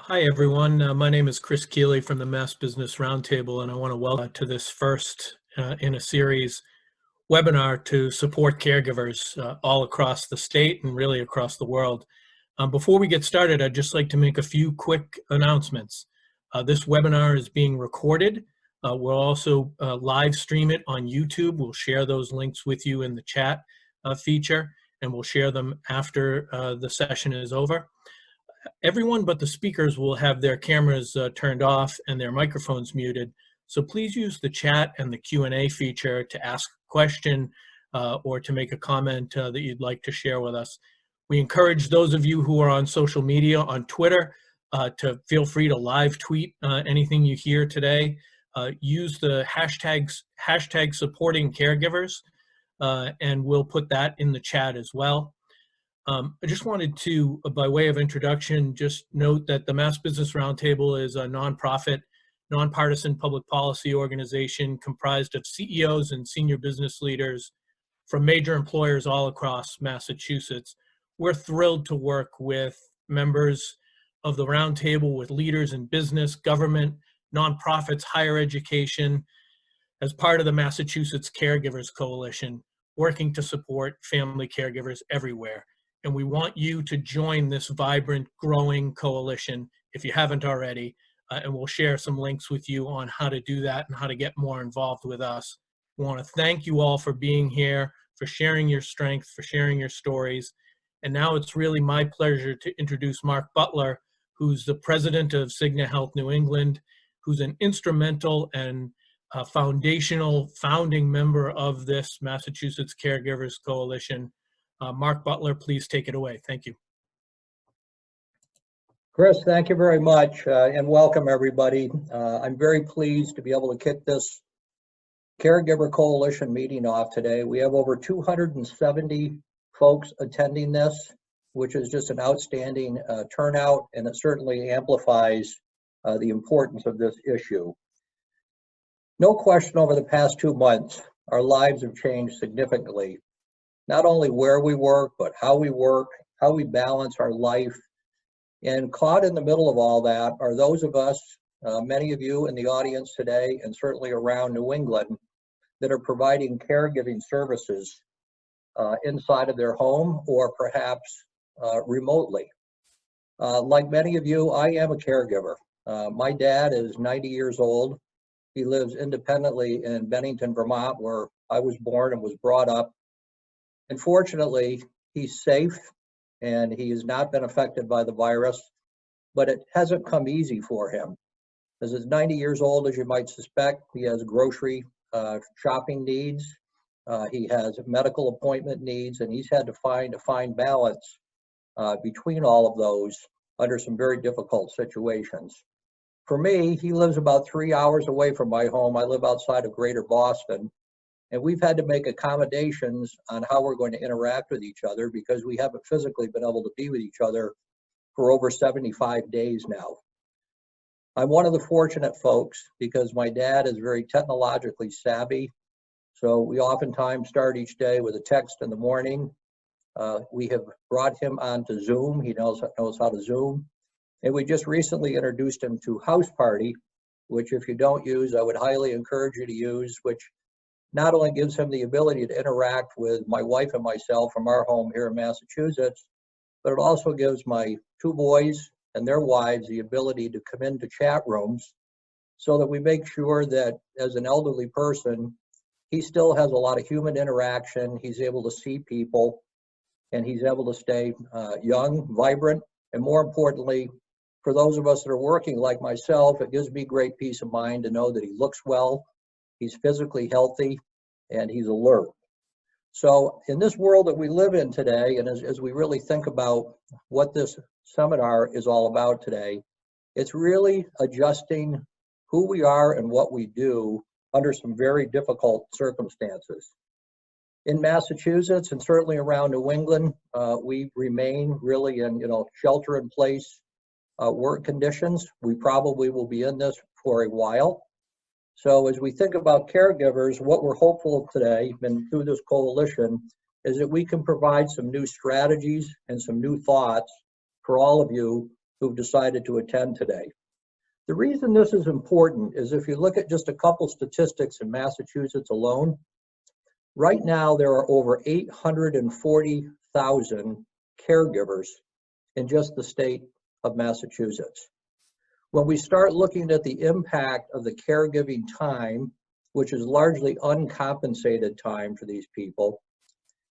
Hi, everyone. My name is Chris Keeley from the Mass Business Roundtable, and I want to welcome to this first in a series webinar to support caregivers all across the state and really across the world. Before we get started, I'd just like to make a few quick announcements. This webinar is being recorded. We'll also live stream it on YouTube. We'll share those links with you in the chat feature, and we'll share them after the session is over. Everyone but the speakers will have their cameras turned off and their microphones muted. So please use the chat and the Q&A feature to ask a question or to make a comment that you'd like to share with us. We encourage those of you who are on social media, on Twitter, to feel free to live tweet anything you hear today. Use the hashtag supporting caregivers, and we'll put that in the chat as well. I just wanted to, by way of introduction, just note that the Mass Business Roundtable is a nonprofit, nonpartisan public policy organization comprised of CEOs and senior business leaders from major employers all across Massachusetts. We're thrilled to work with members of the Roundtable, with leaders in business, government, nonprofits, higher education, as part of the Massachusetts Caregivers Coalition, working to support family caregivers everywhere. And we want you to join this vibrant, growing coalition if you haven't already, and we'll share some links with you on how to do that and how to get more involved with us. We want to thank you all for being here, for sharing your strength, for sharing your stories. And now it's really my pleasure to introduce Mark Butler, who's the president of Cigna Health New England, who's an instrumental and founding member of this Massachusetts Caregivers Coalition. Mark Butler, please take it away. Thank you. Chris, thank you very much, and welcome everybody. I'm very pleased to be able to kick this Caregiver Coalition meeting off today. We have over 270 folks attending this, which is just an outstanding turnout, and it certainly amplifies the importance of this issue. No question, over the past 2 months, our lives have changed significantly. Not only where we work, but how we work, how we balance our life. And caught in the middle of all that are those of us, many of you in the audience today, and certainly around New England, that are providing caregiving services inside of their home or perhaps remotely. Like many of you, I am a caregiver. My dad is 90 years old. He lives independently in Bennington, Vermont, where I was born and was brought up. And fortunately, he's safe and he has not been affected by the virus, but it hasn't come easy for him. As he's 90 years old, as you might suspect, he has grocery shopping needs, he has medical appointment needs, and he's had to find a fine balance between all of those under some very difficult situations. For me, he lives about 3 hours away from my home. I live outside of Greater Boston. And we've had to make accommodations on how we're going to interact with each other because we haven't physically been able to be with each other for over 75 days now. I'm one of the fortunate folks because my dad is very technologically savvy. So we oftentimes start each day with a text in the morning. We have brought him onto Zoom. He knows how to Zoom. And we just recently introduced him to House Party, which if you don't use, I would highly encourage you to use, which not only gives him the ability to interact with my wife and myself from our home here in Massachusetts, but it also gives my 2 boys and their wives the ability to come into chat rooms so that we make sure that as an elderly person, he still has a lot of human interaction. He's able to see people and he's able to stay young, vibrant, and more importantly, for those of us that are working like myself, it gives me great peace of mind to know that he looks well. He's physically healthy and he's alert. So in this world that we live in today, and as we really think about what this seminar is all about today, it's really adjusting who we are and what we do under some very difficult circumstances. In Massachusetts and certainly around New England, we remain really in shelter in place work conditions. We probably will be in this for a while. So as we think about caregivers, what we're hopeful of today and through this coalition is that we can provide some new strategies and some new thoughts for all of you who've decided to attend today. The reason this is important is if you look at just a couple statistics in Massachusetts alone, right now there are over 840,000 caregivers in just the state of Massachusetts. When we start looking at the impact of the caregiving time, which is largely uncompensated time for these people,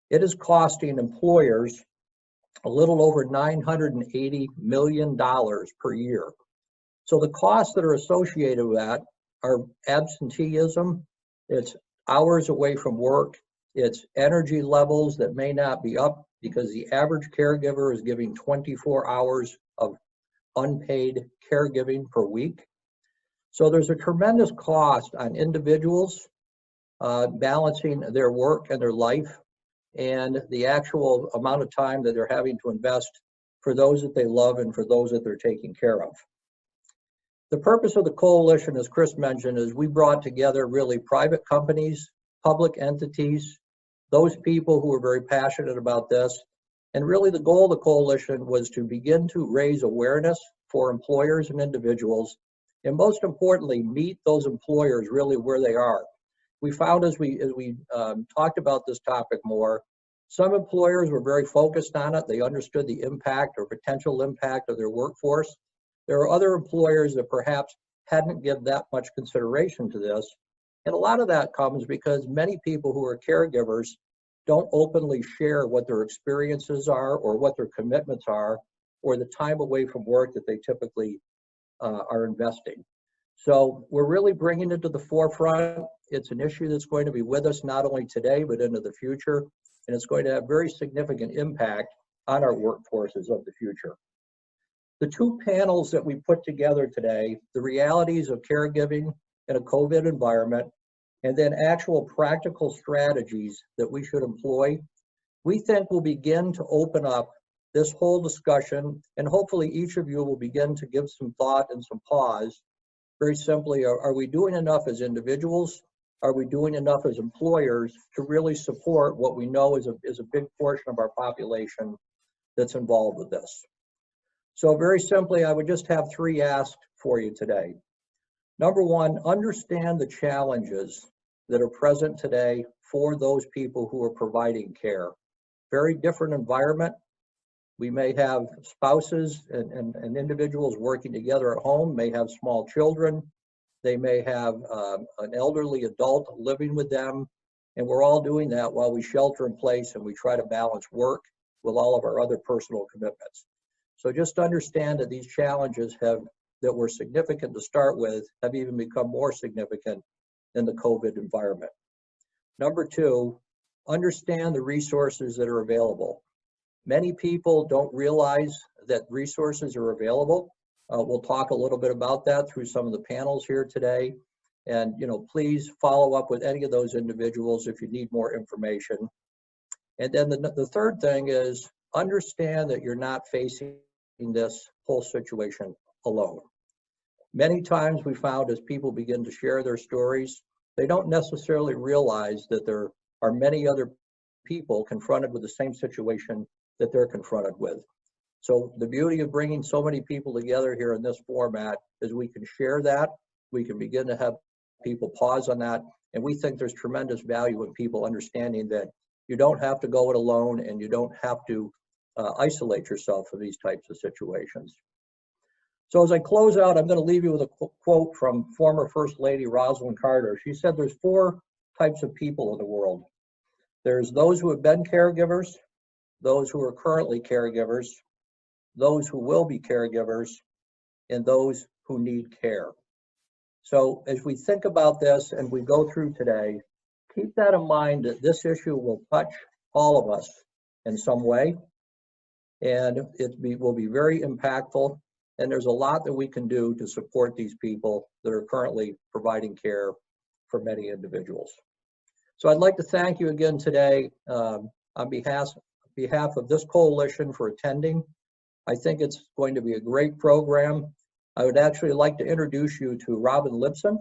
it is costing employers a little over $980 million per year. So the costs that are associated with that are absenteeism, it's hours away from work, it's energy levels that may not be up because the average caregiver is giving 24 hours of unpaid caregiving per week. So there's a tremendous cost on individuals balancing their work and their life and the actual amount of time that they're having to invest for those that they love and for those that they're taking care of. The purpose of the coalition, as Chris mentioned, is we brought together really private companies, public entities, those people who are very passionate about this. And really the goal of the coalition was to begin to raise awareness for employers and individuals, and most importantly, meet those employers really where they are. We found as we talked about this topic more, some employers were very focused on it. They understood the impact or potential impact of their workforce. There are other employers that perhaps hadn't given that much consideration to this. And a lot of that comes because many people who are caregivers don't openly share what their experiences are or what their commitments are or the time away from work that they typically are investing. So we're really bringing it to the forefront. It's an issue that's going to be with us not only today, but into the future. And it's going to have very significant impact on our workforces of the future. The two panels that we put together today, the realities of caregiving in a COVID environment, and then actual practical strategies that we should employ, we think will begin to open up this whole discussion, and hopefully each of you will begin to give some thought and some pause. Very simply, are we doing enough as individuals? Are we doing enough as employers to really support what we know is a big portion of our population that's involved with this? So very simply, I would just have three asks for you today. Number one, understand the challenges that are present today for those people who are providing care. Very different environment. We may have spouses and individuals working together at home, may have small children. They may have an elderly adult living with them. And we're all doing that while we shelter in place and we try to balance work with all of our other personal commitments. So just understand that these challenges that were significant to start with have even become more significant in the COVID environment. Number two, understand the resources that are available. Many people don't realize that resources are available. We'll talk a little bit about that through some of the panels here today. And please follow up with any of those individuals if you need more information. And then the third thing is understand that you're not facing this whole situation alone. Many times we found as people begin to share their stories, they don't necessarily realize that there are many other people confronted with the same situation that they're confronted with. So the beauty of bringing so many people together here in this format is we can share that, we can begin to have people pause on that, and we think there's tremendous value in people understanding that you don't have to go it alone and you don't have to isolate yourself from these types of situations. So as I close out, I'm going to leave you with a quote from former First Lady Rosalind Carter. She said there's four types of people in the world. There's those who have been caregivers, those who are currently caregivers, those who will be caregivers, and those who need care. So as we think about this and we go through today, keep that in mind that this issue will touch all of us in some way, and will be very impactful. And there's a lot that we can do to support these people that are currently providing care for many individuals. So I'd like to thank you again today on behalf of this coalition for attending. I think it's going to be a great program. I would actually like to introduce you to Robin Lipson.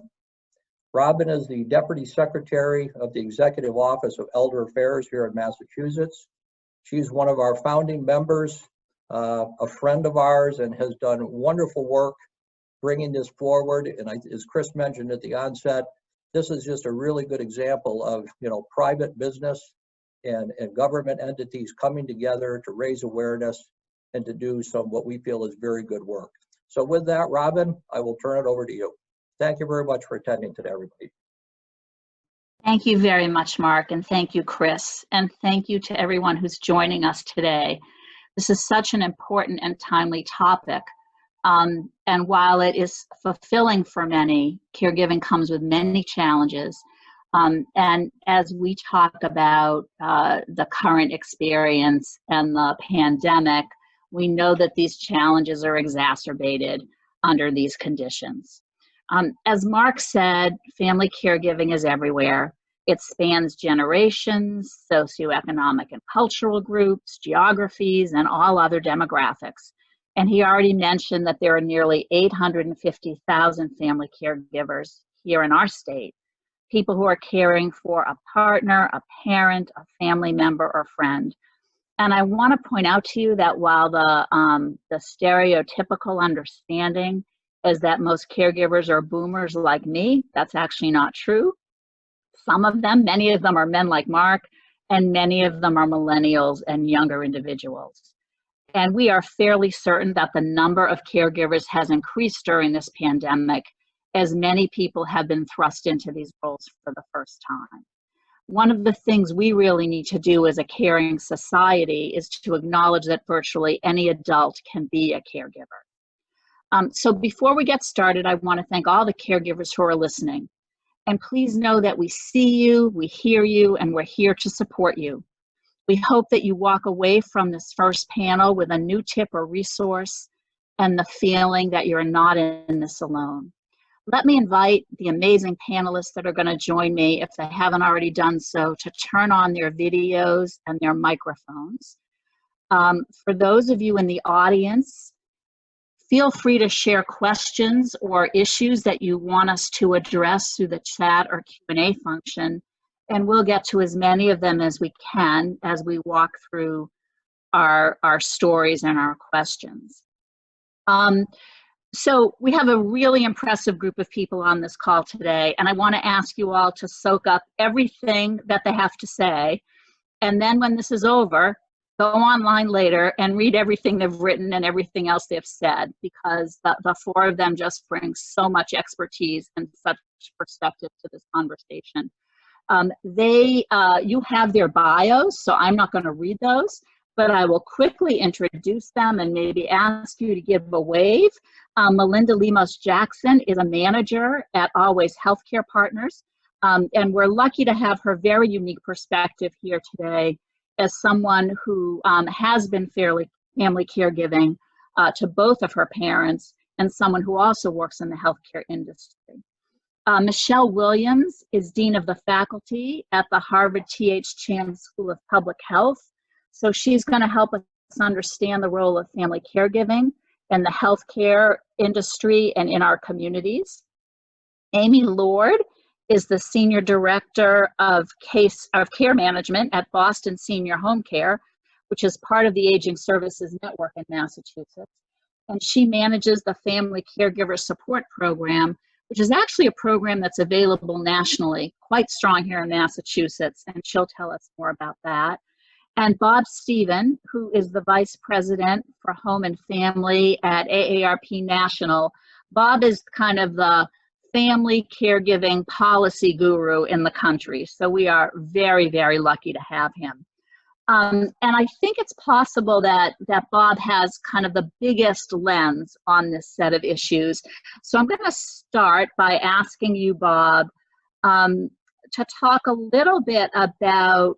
Robin is the Deputy Secretary of the Executive Office of Elder Affairs here in Massachusetts. She's one of our founding members a friend of ours and has done wonderful work bringing this forward. And as Chris mentioned at the onset, this is just a really good example of, private business and government entities coming together to raise awareness and to do some what we feel is very good work. So with that, Robin, I will turn it over to you. Thank you very much for attending today, everybody. Thank you very much, Mark, and thank you, Chris, and thank you to everyone who's joining us today. This is such an important and timely topic, and while it is fulfilling for many, caregiving comes with many challenges, and as we talk about the current experience and the pandemic, we know that these challenges are exacerbated under these conditions. As Mark said, family caregiving is everywhere. It spans generations, socioeconomic and cultural groups, geographies, and all other demographics. And he already mentioned that there are nearly 850,000 family caregivers here in our state, people who are caring for a partner, a parent, a family member, or friend. And I want to point out to you that while the stereotypical understanding is that most caregivers are boomers like me, that's actually not true. Some of them, many of them are men like Mark, and many of them are millennials and younger individuals. And we are fairly certain that the number of caregivers has increased during this pandemic, as many people have been thrust into these roles for the first time. One of the things we really need to do as a caring society is to acknowledge that virtually any adult can be a caregiver. So before we get started, I want to thank all the caregivers who are listening. And please know that we see you, we hear you, and we're here to support you. We hope that you walk away from this first panel with a new tip or resource and the feeling that you're not in this alone. Let me invite the amazing panelists that are going to join me, if they haven't already done so, to turn on their videos and their microphones. For those of you in the audience, feel free to share questions or issues that you want us to address through the chat or Q&A function, and we'll get to as many of them as we can as we walk through our stories and our questions. So we have a really impressive group of people on this call today, and I want to ask you all to soak up everything that they have to say, and then when this is over, go online later and read everything they've written and everything else they've said, because the four of them just bring so much expertise and such perspective to this conversation. You have their bios, so I'm not going to read those, but I will quickly introduce them and maybe ask you to give a wave. Melinda Lemos Jackson is a manager at AllWays Healthcare Partners, and we're lucky to have her very unique perspective here today as someone who has been family caregiving to both of her parents, and someone who also works in the healthcare industry. Michelle Williams is Dean of the Faculty at the Harvard T.H. Chan School of Public Health. So she's going to help us understand the role of family caregiving in the healthcare industry and in our communities. Amy Lord is the Senior Director of Care Management at Boston Senior Home Care, which is part of the Aging Services Network in Massachusetts. And she manages the Family Caregiver Support Program, which is actually a program that's available nationally, quite strong here in Massachusetts, and she'll tell us more about that. And Bob Stephen, who is the Vice President for Home and Family at AARP National. Bob is kind of the family caregiving policy guru in the country, so we are very, very lucky to have him. And I think it's possible that Bob has kind of the biggest lens on this set of issues. So I'm going to start by asking you, Bob, to talk a little bit about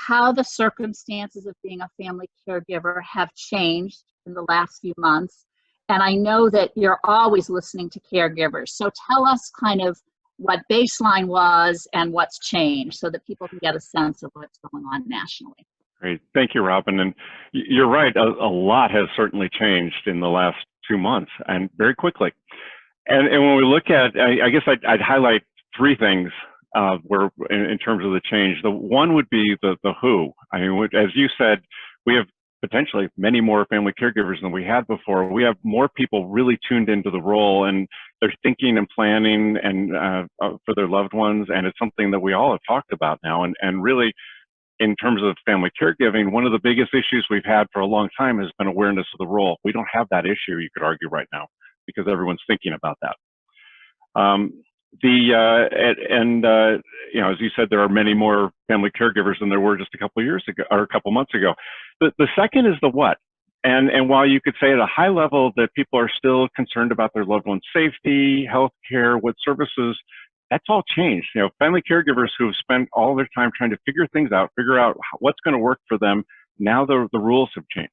how the circumstances of being a family caregiver have changed in the last few months. And I know that you're always listening to caregivers. So tell us kind of what baseline was and what's changed so that people can get a sense of what's going on nationally. Great. Thank you, Robin. And you're right, a lot has certainly changed in the last 2 months, and very quickly. And when we look at, I guess I'd highlight 3 things where in terms of the change. The one would be the who. I mean, as you said, we have potentially many more family caregivers than we had before. We have more people really tuned into the role, and they're thinking and planning and for their loved ones, and it's something that we all have talked about now. And really, in terms of family caregiving, one of the biggest issues we've had for a long time has been awareness of the role. We don't have that issue, you could argue, right now, because everyone's thinking about that. You know, as you said, there are many more family caregivers than there were just a couple of years ago or a couple months ago. The second is the what. And while you could say at a high level that people are still concerned about their loved one's safety, health care, what services, that's all changed. You know, family caregivers who have spent all their time trying to figure things out, figure out what's going to work for them, now the rules have changed.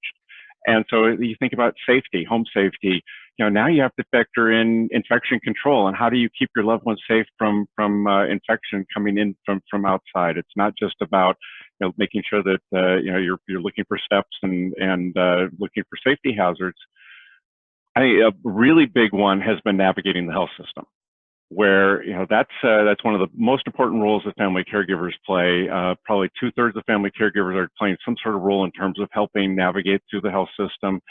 And so you think about safety, home safety, you know, now you have to factor in infection control and how do you keep your loved ones safe from infection coming in from outside. It's not just about, you know, making sure that, you know, you're looking for steps and looking for safety hazards. I think a really big one has been navigating the health system, where, you know, that's one of the most important roles that family caregivers play. Probably 2/3 of family caregivers are playing some sort of role in terms of helping navigate through the health system.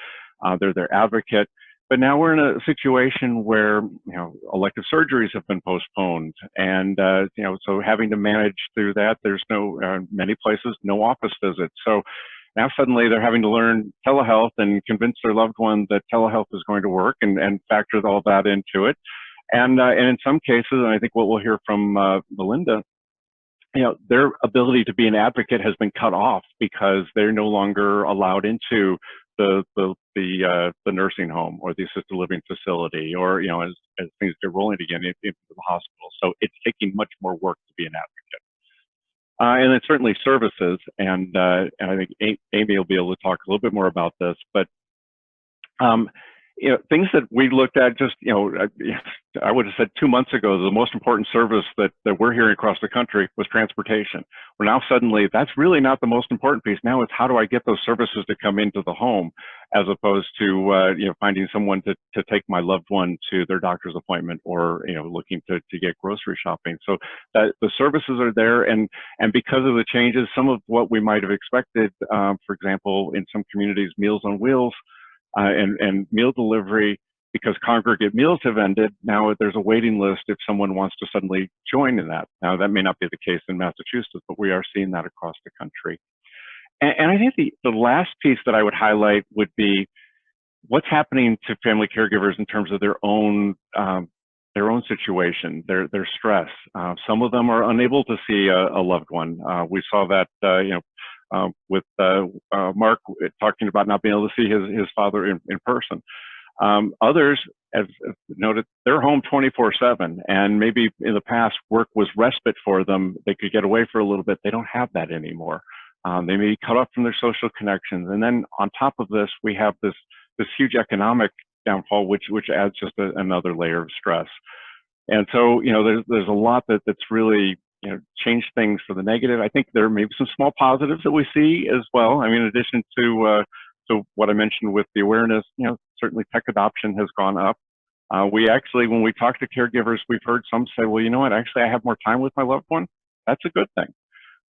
They're their advocate. But now we're in a situation where, you know, elective surgeries have been postponed, and you know, so having to manage through that, there's many places no office visits. So now suddenly they're having to learn telehealth and convince their loved one that telehealth is going to work, and factor all that into it. And in some cases, and I think what we'll hear from Melinda, you know, their ability to be an advocate has been cut off because they're no longer allowed into the nursing home or the assisted living facility, or, you know, as things get rolling again into the hospital. So it's taking much more work to be an advocate. And then certainly services, and I think Amy will be able to talk a little bit more about this, but you know, things that we looked at just, you know, I would have said 2 months ago, the most important service that we're hearing across the country was transportation. Well, now suddenly that's really not the most important piece. Now it's how do I get those services to come into the home, as opposed to, you know, finding someone to take my loved one to their doctor's appointment, or, you know, looking to get grocery shopping. So that the services are there, and because of the changes, some of what we might have expected, for example, in some communities, Meals on Wheels, and meal delivery, because congregate meals have ended, now there's a waiting list if someone wants to suddenly join in that. Now, that may not be the case in Massachusetts, but we are seeing that across the country. And I think the last piece that I would highlight would be what's happening to family caregivers in terms of their own situation, their stress. Some of them are unable to see a loved one. We saw that, you know, with Mark talking about not being able to see his father in person. Others have noted they're home 24/7, and maybe in the past work was respite for them. They could get away for a little bit. They don't have that anymore. They may be cut off from their social connections. And then on top of this, we have this huge economic downfall, which adds just another layer of stress. And so, you know, there's a lot that's really, you know, changed things for the negative. I think there may be some small positives that we see as well. I mean, in addition to what I mentioned with the awareness, you know, certainly tech adoption has gone up. We actually, when we talk to caregivers, we've heard some say, well, you know what, actually I have more time with my loved one. That's a good thing.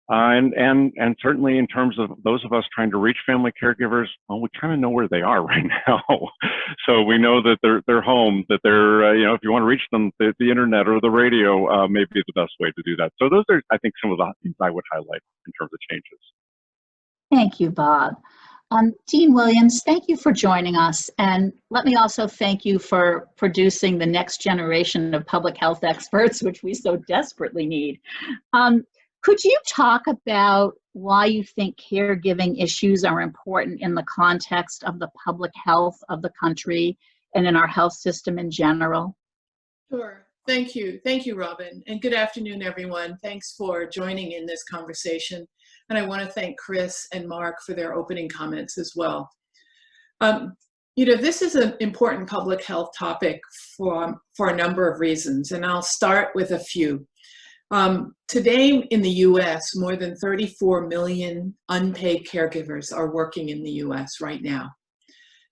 And certainly in terms of those of us trying to reach family caregivers, well, we kind of know where they are right now. So we know that they're home, that they're, you know, if you want to reach them, the internet or the radio may be the best way to do that. So those are, I think, some of the things I would highlight in terms of changes. Thank you, Bob. Dean Williams, thank you for joining us. And let me also thank you for producing the next generation of public health experts, which we so desperately need. Could you talk about why you think caregiving issues are important in the context of the public health of the country and in our health system in general? Sure. Thank you. Thank you, Robin. And good afternoon, everyone. Thanks for joining in this conversation. And I want to thank Chris and Mark for their opening comments as well. You know, this is an important public health topic for a number of reasons, and I'll start with a few. Today in the US, more than 34 million unpaid caregivers are working in the US right now.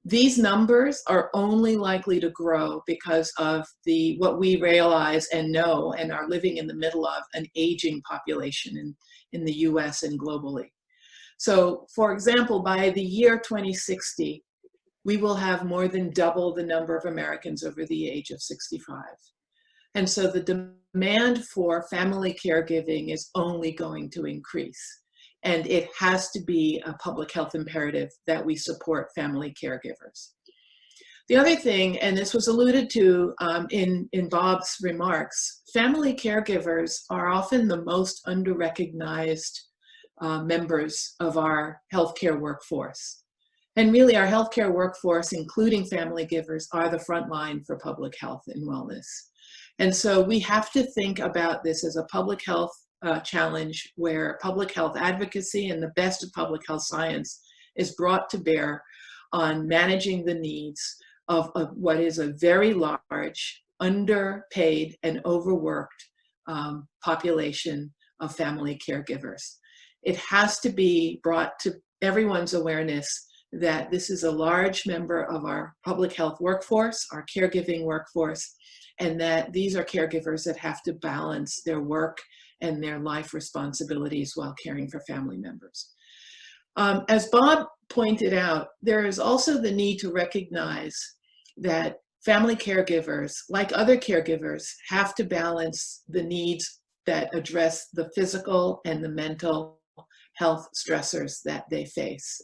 These numbers are only likely to grow because of what we realize and know and are living in the middle of, an aging population in the US and globally. So for example, by the year 2060, we will have more than double the number of Americans over the age of 65. And so the demand for family caregiving is only going to increase. And it has to be a public health imperative that we support family caregivers. The other thing, and this was alluded to in Bob's remarks, family caregivers are often the most under-recognized members of our healthcare workforce. And really our healthcare workforce, including family givers, are the front line for public health and wellness. And so we have to think about this as a public health challenge where public health advocacy and the best of public health science is brought to bear on managing the needs of what is a very large, underpaid, and overworked population of family caregivers. It has to be brought to everyone's awareness that this is a large member of our public health workforce, our caregiving workforce, and that these are caregivers that have to balance their work and their life responsibilities while caring for family members. As Bob pointed out, there is also the need to recognize that family caregivers, like other caregivers, have to balance the needs that address the physical and the mental health stressors that they face.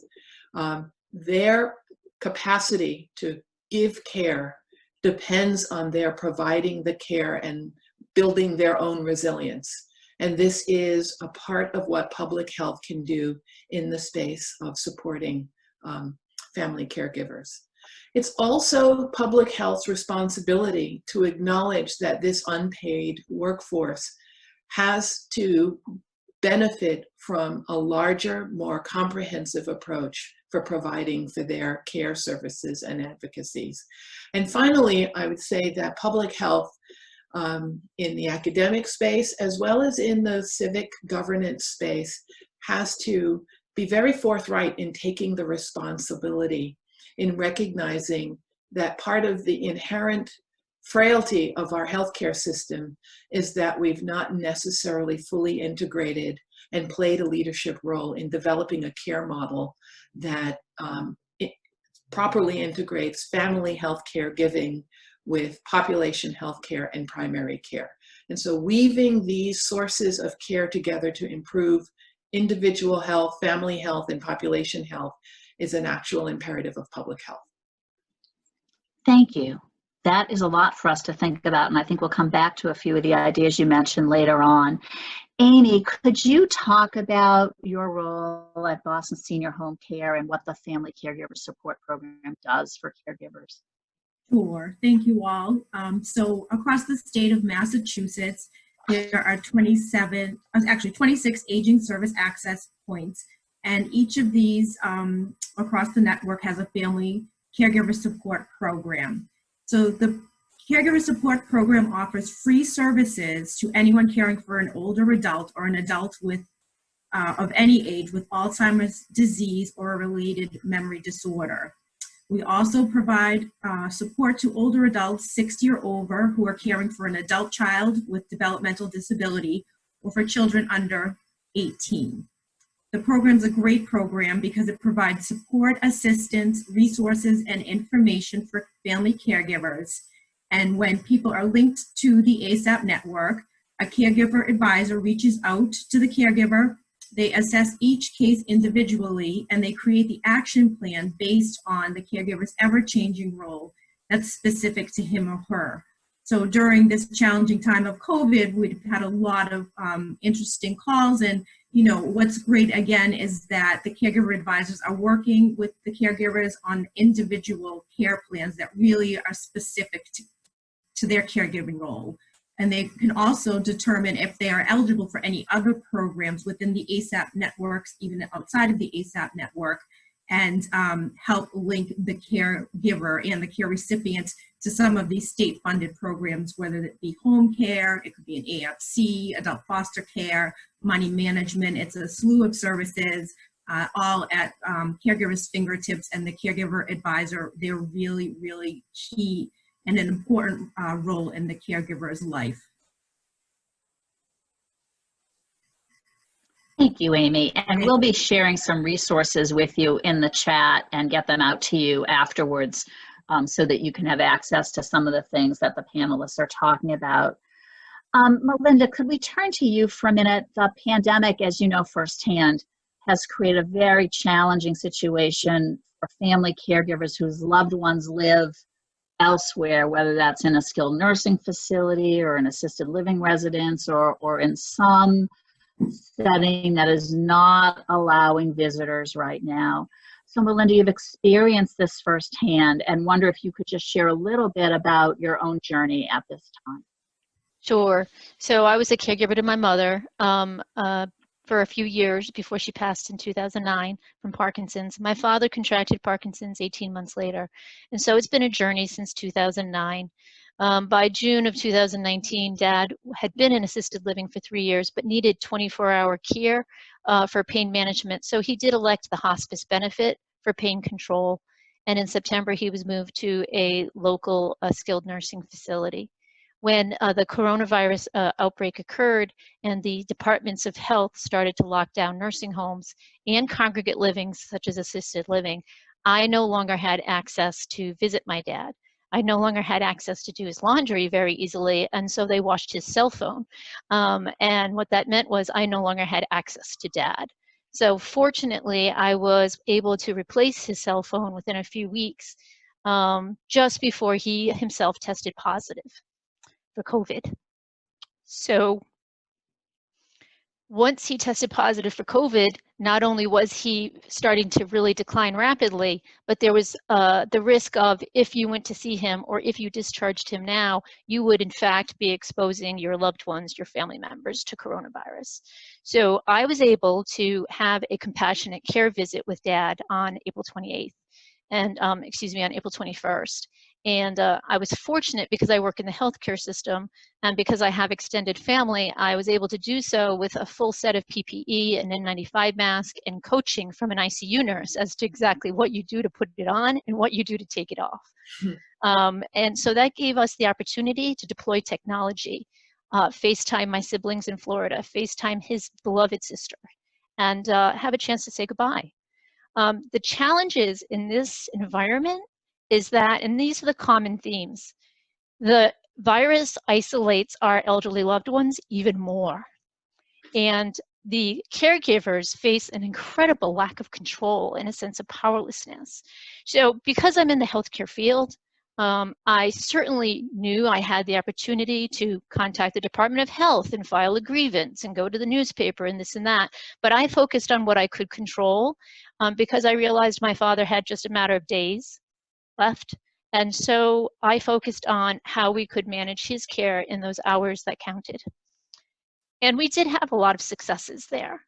Their capacity to give care depends on their providing the care and building their own resilience. And this is a part of what public health can do in the space of supporting family caregivers. It's also public health's responsibility to acknowledge that this unpaid workforce has to benefit from a larger, more comprehensive approach for providing for their care services and advocacies. And finally, I would say that public health in the academic space, as well as in the civic governance space, has to be very forthright in taking the responsibility in recognizing that part of the inherent frailty of our healthcare system is that we've not necessarily fully integrated and played a leadership role in developing a care model that properly integrates family health care giving with population health care and primary care. And so weaving these sources of care together to improve individual health, family health, and population health is an actual imperative of public health. Thank you. That is a lot for us to think about, and I think we'll come back to a few of the ideas you mentioned later on. Amy, could you talk about your role at Boston Senior Home Care and what the Family Caregiver Support Program does for caregivers? Sure, thank you all. So across the state of Massachusetts, there are 26 aging service access points, and each of these across the network has a family caregiver support program. So the caregiver support program offers free services to anyone caring for an older adult or an adult with of any age with Alzheimer's disease or a related memory disorder. We also provide support to older adults 60 or over who are caring for an adult child with developmental disability or for children under 18. The program is a great program because it provides support, assistance, resources, and information for family caregivers. And when people are linked to the ASAP network, a caregiver advisor reaches out to the caregiver. They assess each case individually, and they create the action plan based on the caregiver's ever-changing role that's specific to him or her. So during this challenging time of COVID, we've had a lot of interesting calls, and what's great again is that the caregiver advisors are working with the caregivers on individual care plans that really are specific to their caregiving role. And they can also determine if they are eligible for any other programs within the ASAP networks, even outside of the ASAP network, and help link the caregiver and the care recipient to some of these state-funded programs, whether it be home care, it could be an ARC, adult foster care, money management. It's a slew of services, all at caregivers' fingertips, and the caregiver advisor, they're really, really key and an important role in the caregiver's life. Thank you, Amy. And we'll be sharing some resources with you in the chat and get them out to you afterwards so that you can have access to some of the things that the panelists are talking about. Melinda, could we turn to you for a minute? The pandemic, as you know firsthand, has created a very challenging situation for family caregivers whose loved ones live elsewhere, whether that's in a skilled nursing facility or an assisted living residence or in some setting that is not allowing visitors right now. So Melinda, you've experienced this firsthand and wonder if you could just share a little bit about your own journey at this time. Sure. So I was a caregiver to my mother for a few years before she passed in 2009 from Parkinson's. My father contracted Parkinson's 18 months later. And so it's been a journey since 2009. By June of 2019, Dad had been in assisted living for 3 years, but needed 24-hour care for pain management. So he did elect the hospice benefit for pain control. And in September, he was moved to a local skilled nursing facility. When the coronavirus outbreak occurred and the departments of health started to lock down nursing homes and congregate livings such as assisted living, I no longer had access to visit my dad. I no longer had access to do his laundry very easily, and so they washed his cell phone. And what that meant was I no longer had access to Dad. So fortunately, I was able to replace his cell phone within a few weeks, just before he himself tested positive for COVID. So once he tested positive for COVID, not only was he starting to really decline rapidly, but there was the risk of if you went to see him or if you discharged him now, you would in fact be exposing your loved ones, your family members to coronavirus. So I was able to have a compassionate care visit with Dad on April 28th and on April 21st. And I was fortunate because I work in the healthcare system and because I have extended family, I was able to do so with a full set of PPE, an N95 mask, and coaching from an ICU nurse as to exactly what you do to put it on and what you do to take it off. And so that gave us the opportunity to deploy technology, FaceTime my siblings in Florida, FaceTime his beloved sister, and have a chance to say goodbye. The challenges in this environment is that, and these are the common themes, the virus isolates our elderly loved ones even more. And the caregivers face an incredible lack of control and a sense of powerlessness. So because I'm in the healthcare field, I certainly knew I had the opportunity to contact the Department of Health and file a grievance and go to the newspaper and this and that. But I focused on what I could control because I realized my father had just a matter of days left. And so I focused on how we could manage his care in those hours that counted. And we did have a lot of successes there.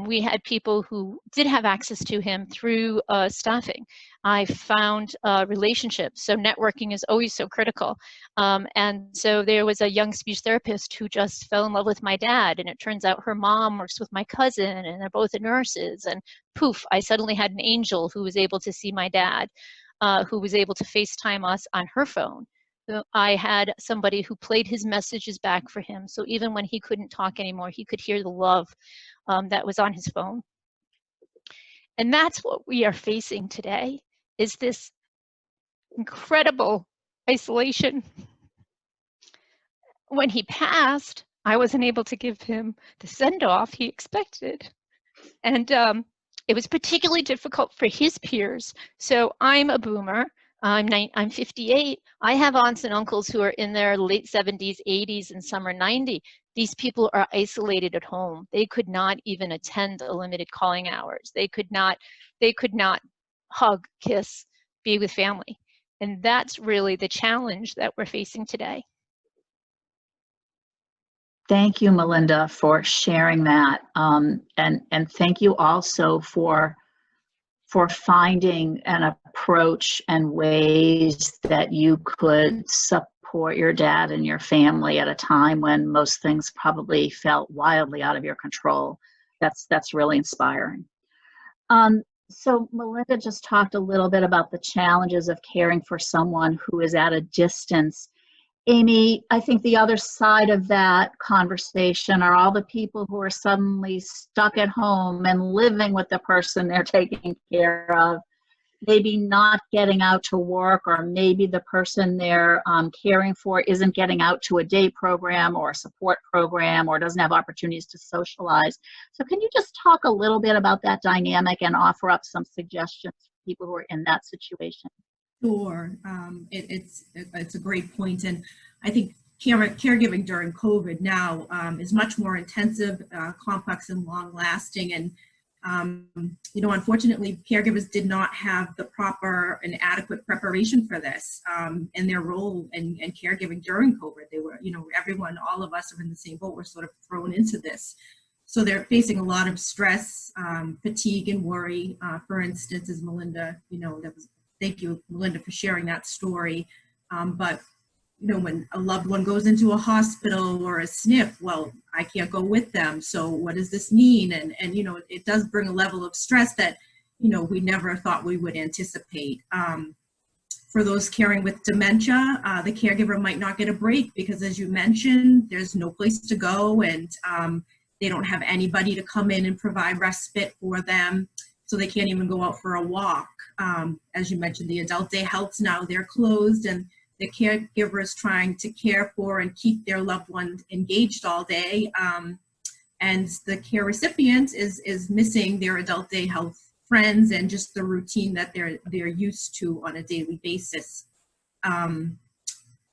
We had people who did have access to him through staffing. I found relationships, so networking is always so critical. And so there was a young speech therapist who just fell in love with my dad, and it turns out her mom works with my cousin, and they're both nurses, and poof, I suddenly had an angel who was able to see my dad, who was able to FaceTime us on her phone. So I had somebody who played his messages back for him. So even when he couldn't talk anymore, he could hear the love that was on his phone. And that's what we are facing today, is this incredible isolation. When he passed, I wasn't able to give him the send-off he expected. And it was particularly difficult for his peers. So I'm a boomer. I'm 58. I have aunts and uncles who are in their late 70s, 80s, and some are 90. These people are isolated at home. They could not even attend the limited calling hours. They could not hug, kiss, be with family. And that's really the challenge that we're facing today. Thank you, Melinda, for sharing that. And thank you also for finding an approach and ways that you could support your dad and your family at a time when most things probably felt wildly out of your control. That's really inspiring. So Melinda just talked a little bit about the challenges of caring for someone who is at a distance. Amy, I think the other side of that conversation are all the people who are suddenly stuck at home and living with the person they're taking care of, maybe not getting out to work, or maybe the person they're caring for isn't getting out to a day program or a support program, or doesn't have opportunities to socialize. So can you just talk a little bit about that dynamic and offer up some suggestions for people who are in that situation? Sure. It's a great point. And I think caregiving during COVID now is much more intensive, complex, and long lasting. And, unfortunately, caregivers did not have the proper and adequate preparation for this and their role in caregiving during COVID. They were, everyone, all of us are in the same boat. We're sort of thrown into this. So they're facing a lot of stress, fatigue, and worry. For instance, as Melinda, thank you, Melinda, for sharing that story. But, when a loved one goes into a hospital or a SNF, well, I can't go with them. So what does this mean? And it does bring a level of stress that, we never thought we would anticipate. For those caring with dementia, the caregiver might not get a break because, as you mentioned, there's no place to go, and they don't have anybody to come in and provide respite for them. So they can't even go out for a walk. As you mentioned, the adult day helps now, they're closed, and the caregiver is trying to care for and keep their loved one engaged all day. And the care recipient is missing their adult day health friends and just the routine that they're used to on a daily basis. And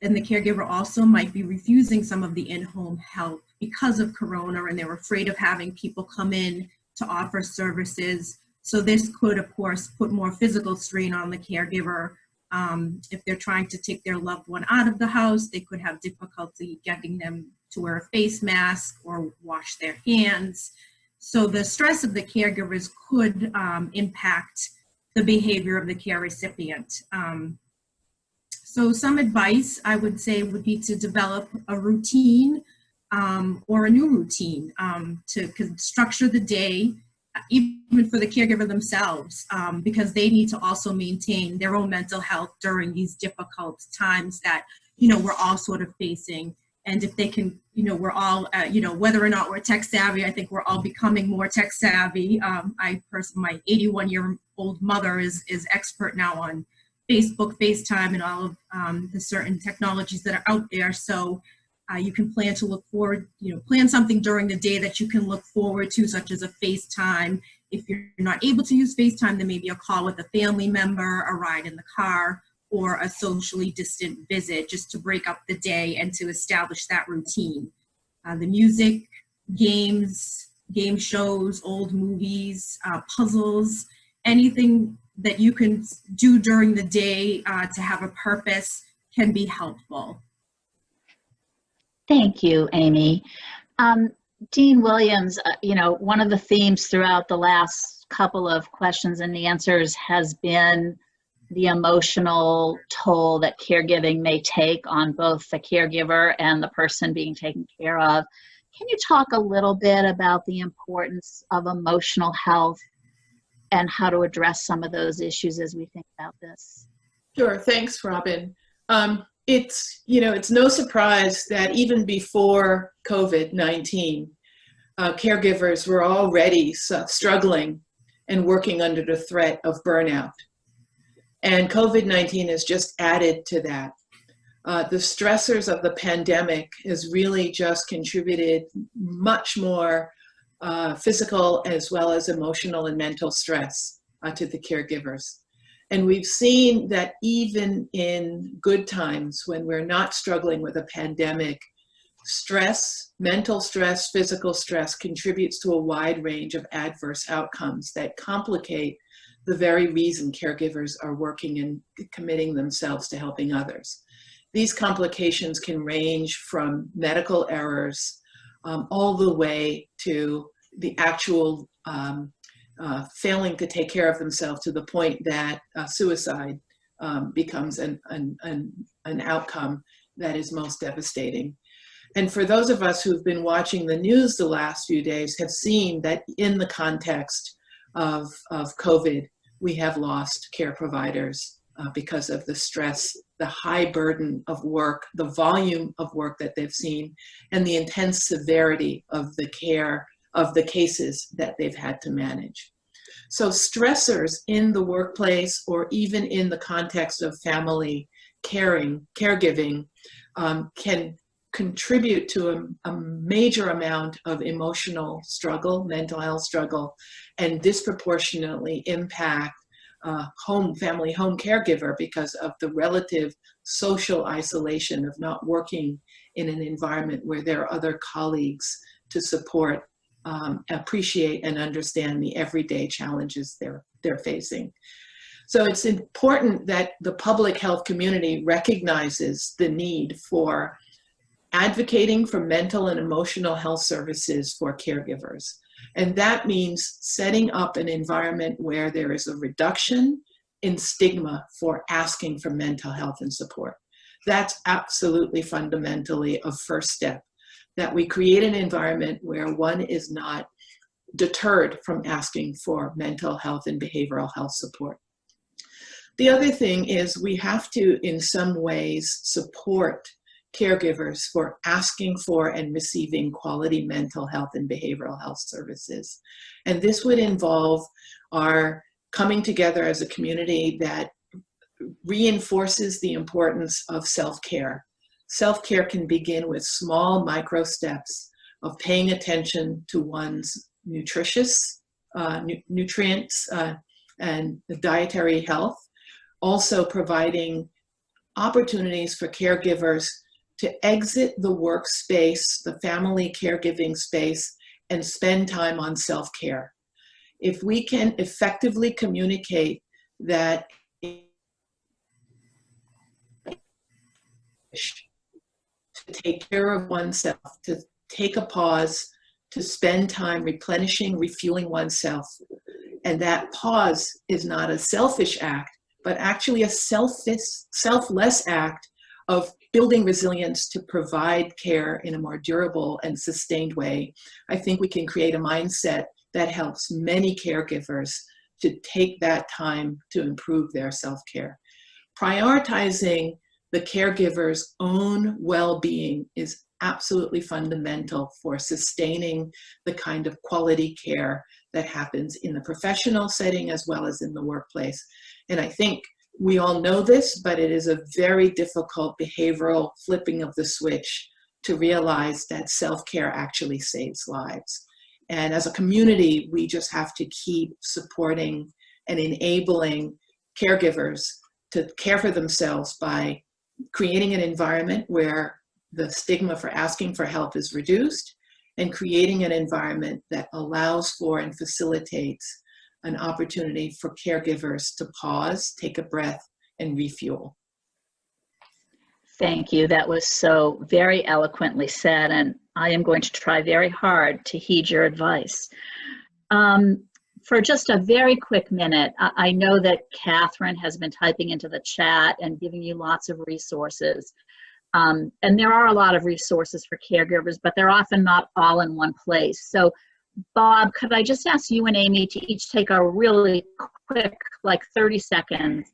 the caregiver also might be refusing some of the in-home help because of Corona, and they're afraid of having people come in to offer services. So this could, of course, put more physical strain on the caregiver. If they're trying to take their loved one out of the house, they could have difficulty getting them to wear a face mask or wash their hands. So the stress of the caregivers could impact the behavior of the care recipient. So some advice I would say would be to develop a routine or a new routine to structure the day, even for the caregiver themselves, because they need to also maintain their own mental health during these difficult times that, we're all sort of facing. And if they can, we're all, whether or not we're tech savvy, I think we're all becoming more tech savvy. My 81-year-old mother is expert now on Facebook, FaceTime, and all of the certain technologies that are out there. So you can plan to look forward, plan something during the day that you can look forward to, such as a FaceTime. If you're not able to use FaceTime, then maybe a call with a family member, a ride in the car, or a socially distant visit, just to break up the day and to establish that routine. The music, games, game shows, old movies, puzzles, anything that you can do during the day to have a purpose can be helpful. Thank you, Amy. Dean Williams, one of the themes throughout the last couple of questions and answers has been the emotional toll that caregiving may take on both the caregiver and the person being taken care of. Can you talk a little bit about the importance of emotional health and how to address some of those issues as we think about this? Sure, thanks, Robin. It's no surprise that even before COVID-19, caregivers were already struggling and working under the threat of burnout. And COVID-19 has just added to that. The stressors of the pandemic has really just contributed much more physical as well as emotional and mental stress to the caregivers. And we've seen that even in good times when we're not struggling with a pandemic, stress, mental stress, physical stress contributes to a wide range of adverse outcomes that complicate the very reason caregivers are working and committing themselves to helping others. These complications can range from medical errors all the way to the actual failing to take care of themselves to the point that suicide becomes an outcome that is most devastating. And for those of us who've been watching the news the last few days have seen that in the context of COVID, we have lost care providers because of the stress the high burden of work, the volume of work that they've seen, and the intense severity of the care of the cases that they've had to manage. So stressors in the workplace or even in the context of family caregiving can contribute to a major amount of emotional struggle, mental health struggle, and disproportionately impact family home caregiver because of the relative social isolation of not working in an environment where there are other colleagues to support, appreciate, and understand the everyday challenges they're facing. So it's important that the public health community recognizes the need for advocating for mental and emotional health services for caregivers. And that means setting up an environment where there is a reduction in stigma for asking for mental health and support. That's absolutely fundamentally a first step, that we create an environment where one is not deterred from asking for mental health and behavioral health support. The other thing is we have to, in some ways, support caregivers for asking for and receiving quality mental health and behavioral health services. And this would involve our coming together as a community that reinforces the importance of self-care. Self-care can begin with small micro steps of paying attention to one's nutrients and the dietary health, also providing opportunities for caregivers to exit the workspace, the family caregiving space, and spend time on self-care. If we can effectively communicate that to take care of oneself, to take a pause, to spend time replenishing, refueling oneself, and that pause is not a selfish act, but actually a selfless act of building resilience to provide care in a more durable and sustained way. I think we can create a mindset that helps many caregivers to take that time to improve their self-care. Prioritizing the caregiver's own well-being is absolutely fundamental for sustaining the kind of quality care that happens in the professional setting as well as in the workplace. And I think we all know this, but it is a very difficult behavioral flipping of the switch to realize that self-care actually saves lives. And as a community, we just have to keep supporting and enabling caregivers to care for themselves by creating an environment where the stigma for asking for help is reduced and creating an environment that allows for and facilitates an opportunity for caregivers to pause, take a breath, and refuel. Thank you. That was so very eloquently said, and I am going to try very hard to heed your advice. For just a very quick minute, I know that Catherine has been typing into the chat and giving you lots of resources. And there are a lot of resources for caregivers, but they're often not all in one place. So Bob, could I just ask you and Amy to each take a really quick, like 30 seconds,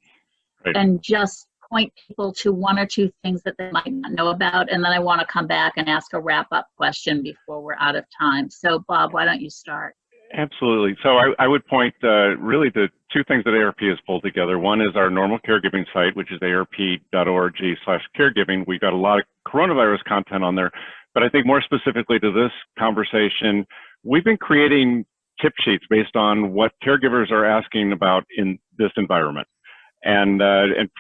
Right. and just point people to one or two things that they might not know about, and then I want to come back and ask a wrap-up question before we're out of time. So Bob, why don't you start? Absolutely. So I would point really to two things that AARP has pulled together. One is our normal caregiving site, which is arp.org/caregiving. We've got a lot of coronavirus content on there, but I think more specifically to this conversation, we've been creating tip sheets based on what caregivers are asking about in this environment. And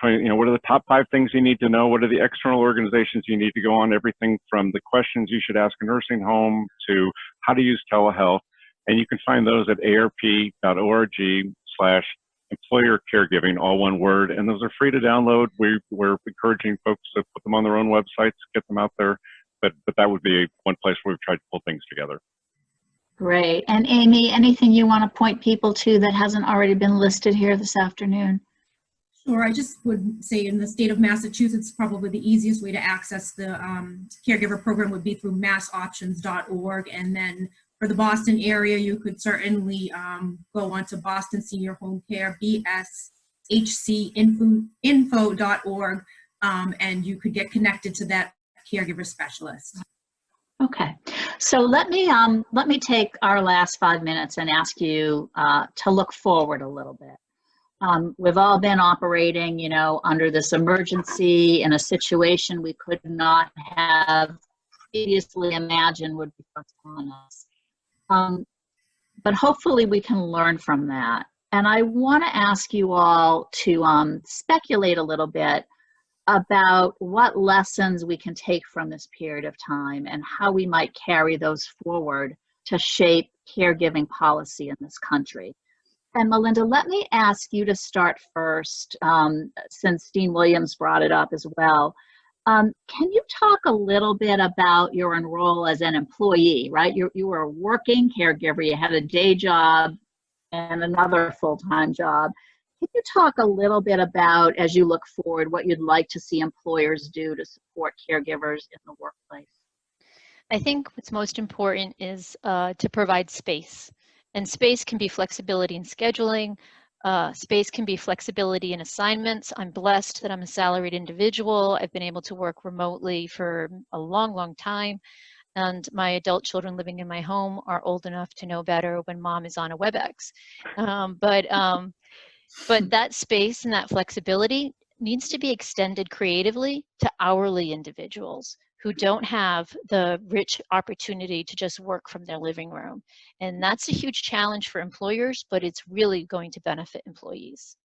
you know, what are the top 5 things you need to know? What are the external organizations you need to go on? Everything from the questions you should ask a nursing home to how to use telehealth. And you can find those at arp.org/employer caregiving, all one word. And those are free to download. We're encouraging folks to put them on their own websites, get them out there. But that would be one place where we've tried to pull things together. Great. And Amy, anything you want to point people to that hasn't already been listed here this afternoon? Sure, I just would say in the state of Massachusetts, probably the easiest way to access the caregiver program would be through massoptions.org. And then for the Boston area, you could certainly go onto Boston Senior Home Care, bshcinfo.org. and you could get connected to that caregiver specialist. Okay, so let me take our last 5 minutes and ask you to look forward a little bit. We've all been operating, you know, under this emergency in a situation we could not have previously imagined would be thrust on us. But hopefully we can learn from that. And I want to ask you all to speculate a little bit about what lessons we can take from this period of time and how we might carry those forward to shape caregiving policy in this country. And Melinda, let me ask you to start first, since Dean Williams brought it up as well. Can you talk a little bit about your role as an employee, right? You were a working caregiver, you had a day job and another full-time job. Can you talk a little bit about, as you look forward, what you'd like to see employers do to support caregivers in the workplace? I think what's most important is to provide space. And space can be flexibility in scheduling. Space can be flexibility in assignments. I'm blessed that I'm a salaried individual. I've been able to work remotely for a long, long time. And my adult children living in my home are old enough to know better when mom is on a WebEx. But that space and that flexibility needs to be extended creatively to hourly individuals who don't have the rich opportunity to just work from their living room. And that's a huge challenge for employers, but it's really going to benefit employees.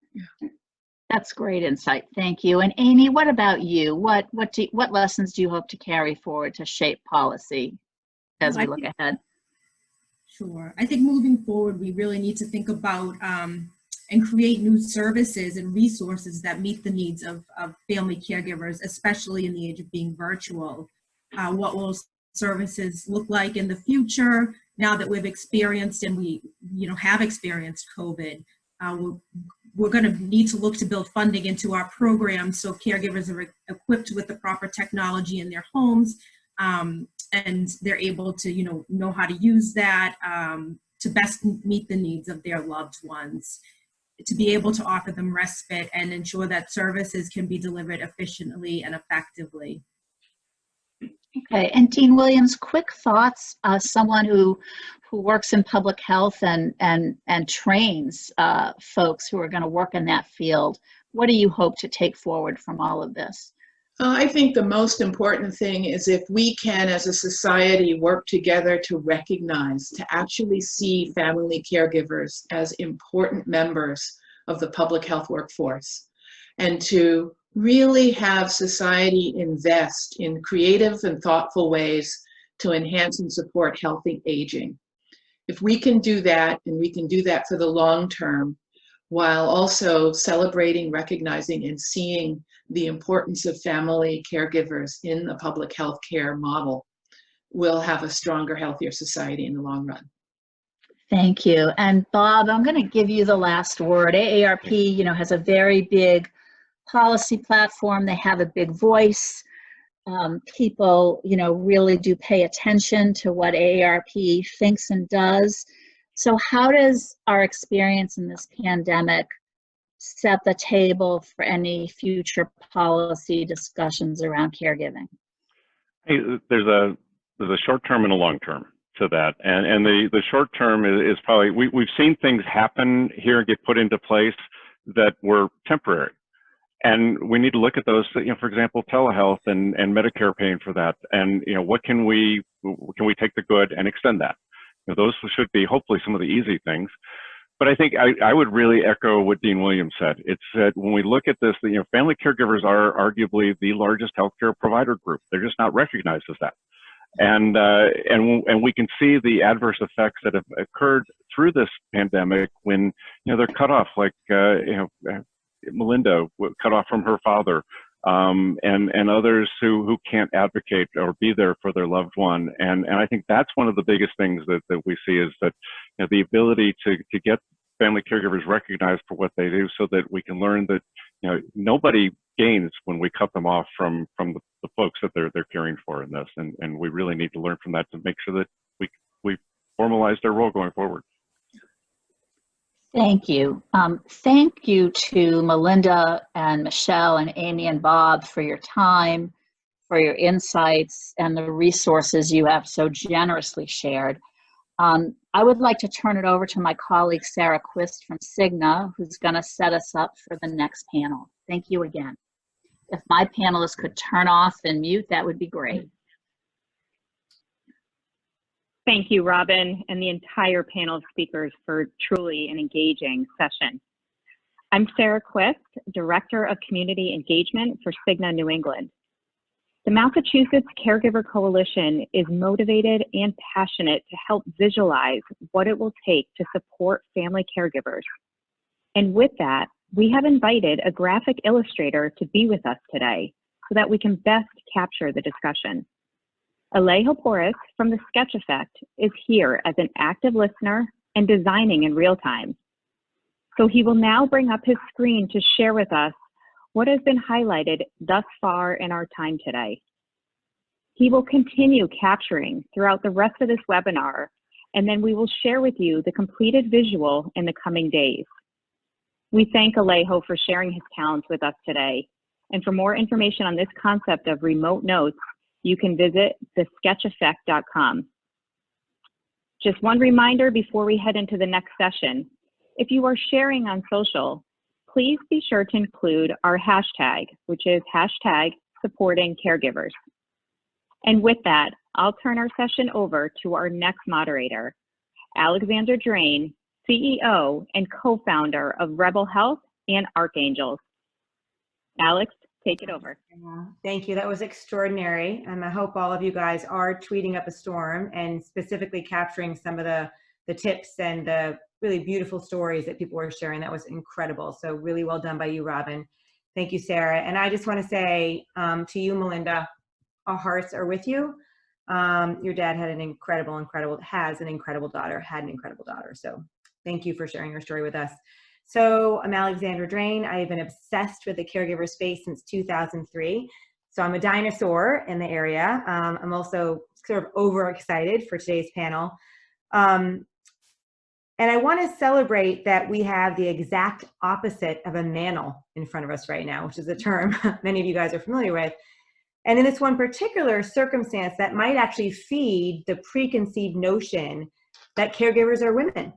That's great insight. Thank you. And Amy, what about you? What lessons do you hope to carry forward to shape policy as we look ahead? Sure. I think moving forward, we really need to think about and create new services and resources that meet the needs of family caregivers, especially in the age of being virtual. What will services look like in the future now that we've experienced and we have experienced COVID? We're going to need to look to build funding into our programs so caregivers are equipped with the proper technology in their homes, and they're able to know how to use that to best meet the needs of their loved ones, to be able to offer them respite and ensure that services can be delivered efficiently and effectively. Okay, and Dean Williams, quick thoughts, someone who works in public health and trains folks who are going to work in that field. What do you hope to take forward from all of this? I think the most important thing is if we can, as a society, work together to recognize, to actually see family caregivers as important members of the public health workforce, and to really have society invest in creative and thoughtful ways to enhance and support healthy aging. If we can do that, and we can do that for the long term, while also celebrating, recognizing, and seeing the importance of family caregivers in the public health care model, we'll have a stronger, healthier society in the long run. Thank you. And Bob, I'm going to give you the last word. AARP, has a very big policy platform. They have a big voice. People, really do pay attention to what AARP thinks and does. So how does our experience in this pandemic set the table for any future policy discussions around caregiving? Hey, there's a short term and a long term to that, and the short term is probably we've seen things happen here and get put into place that were temporary, and we need to look at those. For example, telehealth and Medicare paying for that, and what can we take the good and extend that? Those should be hopefully some of the easy things. But I think I would really echo what Dean Williams said. It's that when we look at this, family caregivers are arguably the largest healthcare provider group. They're just not recognized as that. And we can see the adverse effects that have occurred through this pandemic when they're cut off, like Melinda cut off from her father, and others who can't advocate or be there for their loved one. And I think that's one of the biggest things that we see is that the ability to get family caregivers recognized for what they do, so that we can learn that nobody gains when we cut them off from the folks that they're caring for in this, and we really need to learn from that to make sure that we formalize their role going forward. Thank you. Thank you to Melinda and Michelle and Amy and Bob for your time, for your insights, and the resources you have so generously shared. I would like to turn it over to my colleague, Sarah Quist from Cigna, who's going to set us up for the next panel. Thank you again. If my panelists could turn off and mute, that would be great. Thank you, Robin, and the entire panel of speakers for truly an engaging session. I'm Sarah Quist, Director of Community Engagement for Cigna New England. The Massachusetts Caregiver Coalition is motivated and passionate to help visualize what it will take to support family caregivers. And with that, we have invited a graphic illustrator to be with us today so that we can best capture the discussion. Alejo Porras from the Sketch Effect is here as an active listener and designing in real time. So he will now bring up his screen to share with us what has been highlighted thus far in our time today. He will continue capturing throughout the rest of this webinar, and then we will share with you the completed visual in the coming days. We thank Alejo for sharing his talents with us today. And for more information on this concept of remote notes, you can visit thesketcheffect.com. Just one reminder before we head into the next session. If you are sharing on social, please be sure to include our hashtag, which is #supportingcaregivers. And with that, I'll turn our session over to our next moderator, Alexandra Drane, CEO and co-founder of Rebel Health and ARCHANGELS. Alex, take it over. Thank you. That was extraordinary. And I hope all of you guys are tweeting up a storm and specifically capturing some of the tips and the really beautiful stories that people were sharing. That was incredible. So really well done by you, Robin. Thank you, Sarah. And I just want to say to you, Melinda, our hearts are with you. Your dad had an incredible daughter. So thank you for sharing your story with us. So I'm Alexandra Drane. I've been obsessed with the caregiver space since 2003. So I'm a dinosaur in the area. I'm also sort of overexcited for today's panel. And I want to celebrate that we have the exact opposite of a mantle in front of us right now, which is a term many of you guys are familiar with. And in this one particular circumstance, that might actually feed the preconceived notion that caregivers are women.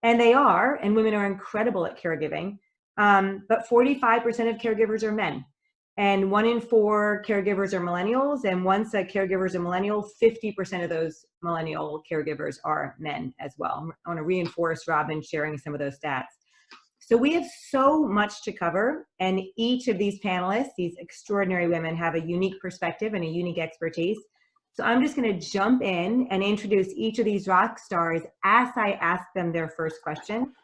And they are, and women are incredible at caregiving, but 45% of caregivers are men. And 1 in 4 caregivers are millennials, and once a caregiver is a millennial, 50% of those millennial caregivers are men as well. I want to reinforce Robin sharing some of those stats. So we have so much to cover, and each of these panelists, these extraordinary women, have a unique perspective and a unique expertise. So I'm just going to jump in and introduce each of these rock stars as I ask them their first question.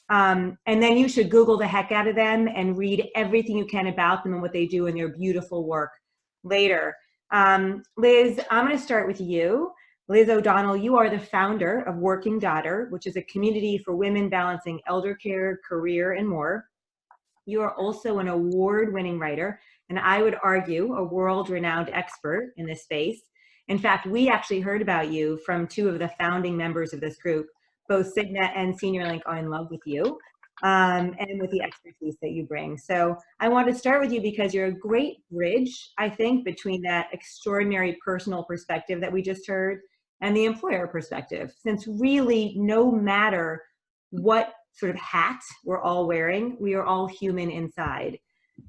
And then you should Google the heck out of them and read everything you can about them and what they do in their beautiful work later. Liz, I'm going to start with you. Liz O'Donnell, you are the founder of Working Daughter, which is a community for women balancing elder care, career, and more. You are also an award-winning writer, and I would argue a world-renowned expert in this space. In fact, we actually heard about you from 2 of the founding members of this group. Both Cigna and SeniorLink are in love with you and with the expertise that you bring. So I want to start with you because you're a great bridge, I think, between that extraordinary personal perspective that we just heard and the employer perspective, since really no matter what sort of hat we're all wearing, we are all human inside.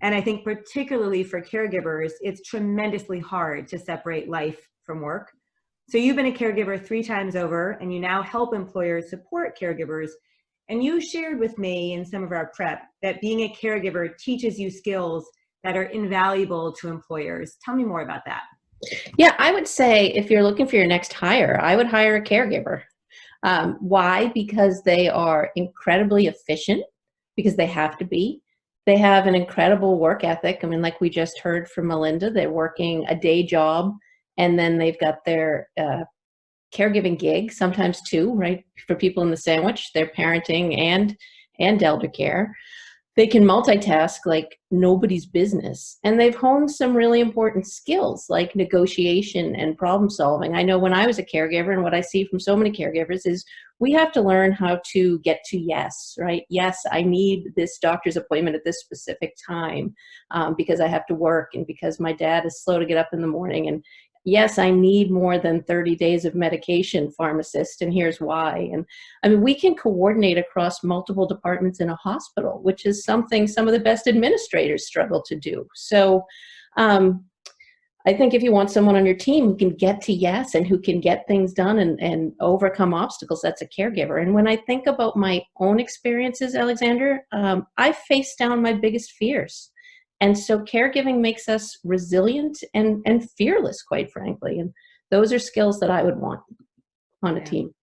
And I think particularly for caregivers, it's tremendously hard to separate life from work. So you've been a caregiver 3 times over, and you now help employers support caregivers. And you shared with me in some of our prep that being a caregiver teaches you skills that are invaluable to employers. Tell me more about that. Yeah, I would say if you're looking for your next hire, I would hire a caregiver. Why? Because they are incredibly efficient, because they have to be. They have an incredible work ethic. I mean, like we just heard from Melinda, they're working a day job, and then they've got their caregiving gig, sometimes 2, right? For people in the sandwich, they're parenting and elder care. They can multitask like nobody's business. And they've honed some really important skills like negotiation and problem solving. I know when I was a caregiver, and what I see from so many caregivers is we have to learn how to get to yes, right? Yes, I need this doctor's appointment at this specific time because I have to work and because my dad is slow to get up in the morning. And yes, I need more than 30 days of medication, pharmacist, and here's why. And I mean, we can coordinate across multiple departments in a hospital, which is something some of the best administrators struggle to do. So I think if you want someone on your team who can get to yes and who can get things done and overcome obstacles, that's a caregiver. And when I think about my own experiences, Alexandra, I faced down my biggest fears. And so caregiving makes us resilient and fearless, quite frankly. And those are skills that I would want on a team.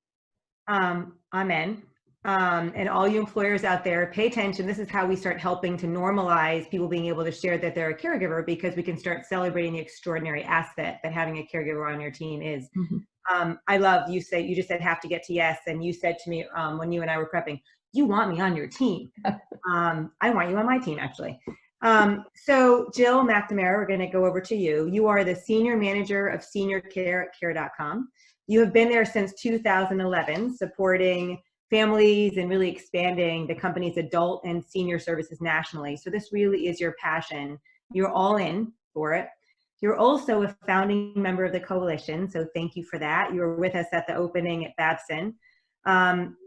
Amen. And all you employers out there, pay attention. This is how we start helping to normalize people being able to share that they're a caregiver, because we can start celebrating the extraordinary asset that having a caregiver on your team is. I love you just said have to get to yes. And you said to me when you and I were prepping, you want me on your team. I want you on my team, actually. So Jill McNamara, we're going to go over to you. You are the Senior Manager of Senior Care at Care.com. You have been there since 2011, supporting families and really expanding the company's adult and senior services nationally. So this really is your passion. You're all in for it. You're also a founding member of the coalition, so thank you for that. You were with us at the opening at Babson.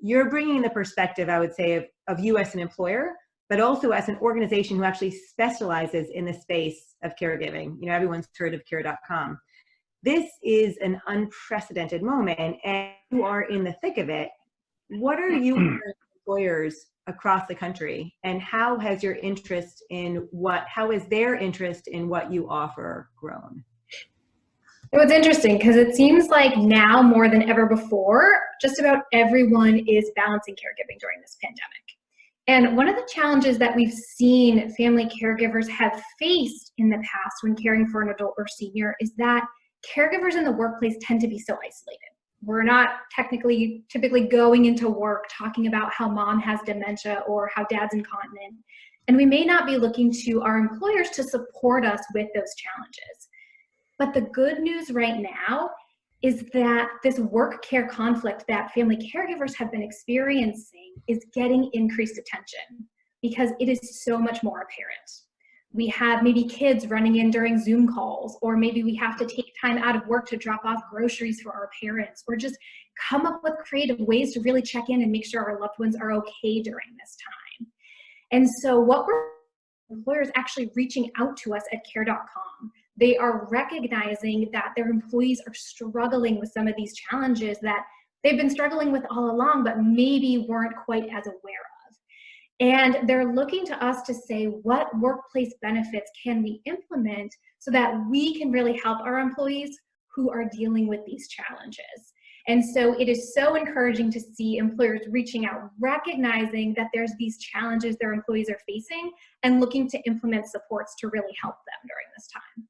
You're bringing the perspective, I would say, of you as an employer, but also as an organization who actually specializes in the space of caregiving. You know, everyone's heard of Care.com. This is an unprecedented moment, and you are in the thick of it. What are you employers across the country, and how has your interest in how is their interest in what you offer grown? It was interesting because it seems like now more than ever before, just about everyone is balancing caregiving during this pandemic. And one of the challenges that we've seen family caregivers have faced in the past when caring for an adult or senior is that caregivers in the workplace tend to be so isolated. We're not typically going into work talking about how mom has dementia or how dad's incontinent. And we may not be looking to our employers to support us with those challenges. But the good news right now is that this work-care conflict that family caregivers have been experiencing is getting increased attention because it is so much more apparent. We have maybe kids running in during Zoom calls, or maybe we have to take time out of work to drop off groceries for our parents, or just come up with creative ways to really check in and make sure our loved ones are okay during this time. And so what employers actually reaching out to us at Care.com. They are recognizing that their employees are struggling with some of these challenges that they've been struggling with all along, but maybe weren't quite as aware of. And they're looking to us to say, what workplace benefits can we implement so that we can really help our employees who are dealing with these challenges? And so it is so encouraging to see employers reaching out, recognizing that there's these challenges their employees are facing and looking to implement supports to really help them during this time.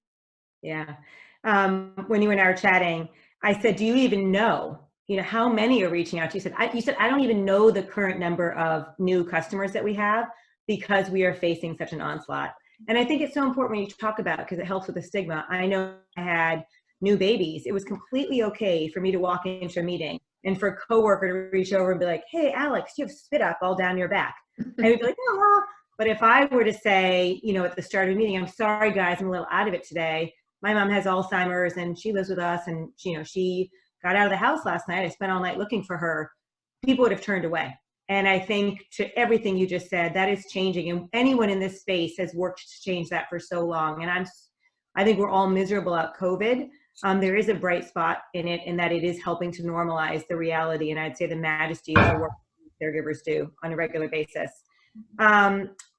Yeah. When you and I were chatting, I said, do you even know, how many are reaching out to you? You said, I don't even know the current number of new customers that we have because we are facing such an onslaught. And I think it's so important when you talk about it because it helps with the stigma. I know I had new babies. It was completely okay for me to walk into a meeting and for a coworker to reach over and be like, hey, Alex, you have spit up all down your back. And we'd be like, oh. But if I were to say, at the start of a meeting, I'm sorry, guys, I'm a little out of it today. My mom has Alzheimer's and she lives with us, and she got out of the house last night. I spent all night looking for her. People would have turned away. And I think to everything you just said, that is changing. And anyone in this space has worked to change that for so long. And I think we're all miserable about COVID. There is a bright spot in it, in that it is helping to normalize the reality, and I'd say the majesty of the work caregivers do on a regular basis.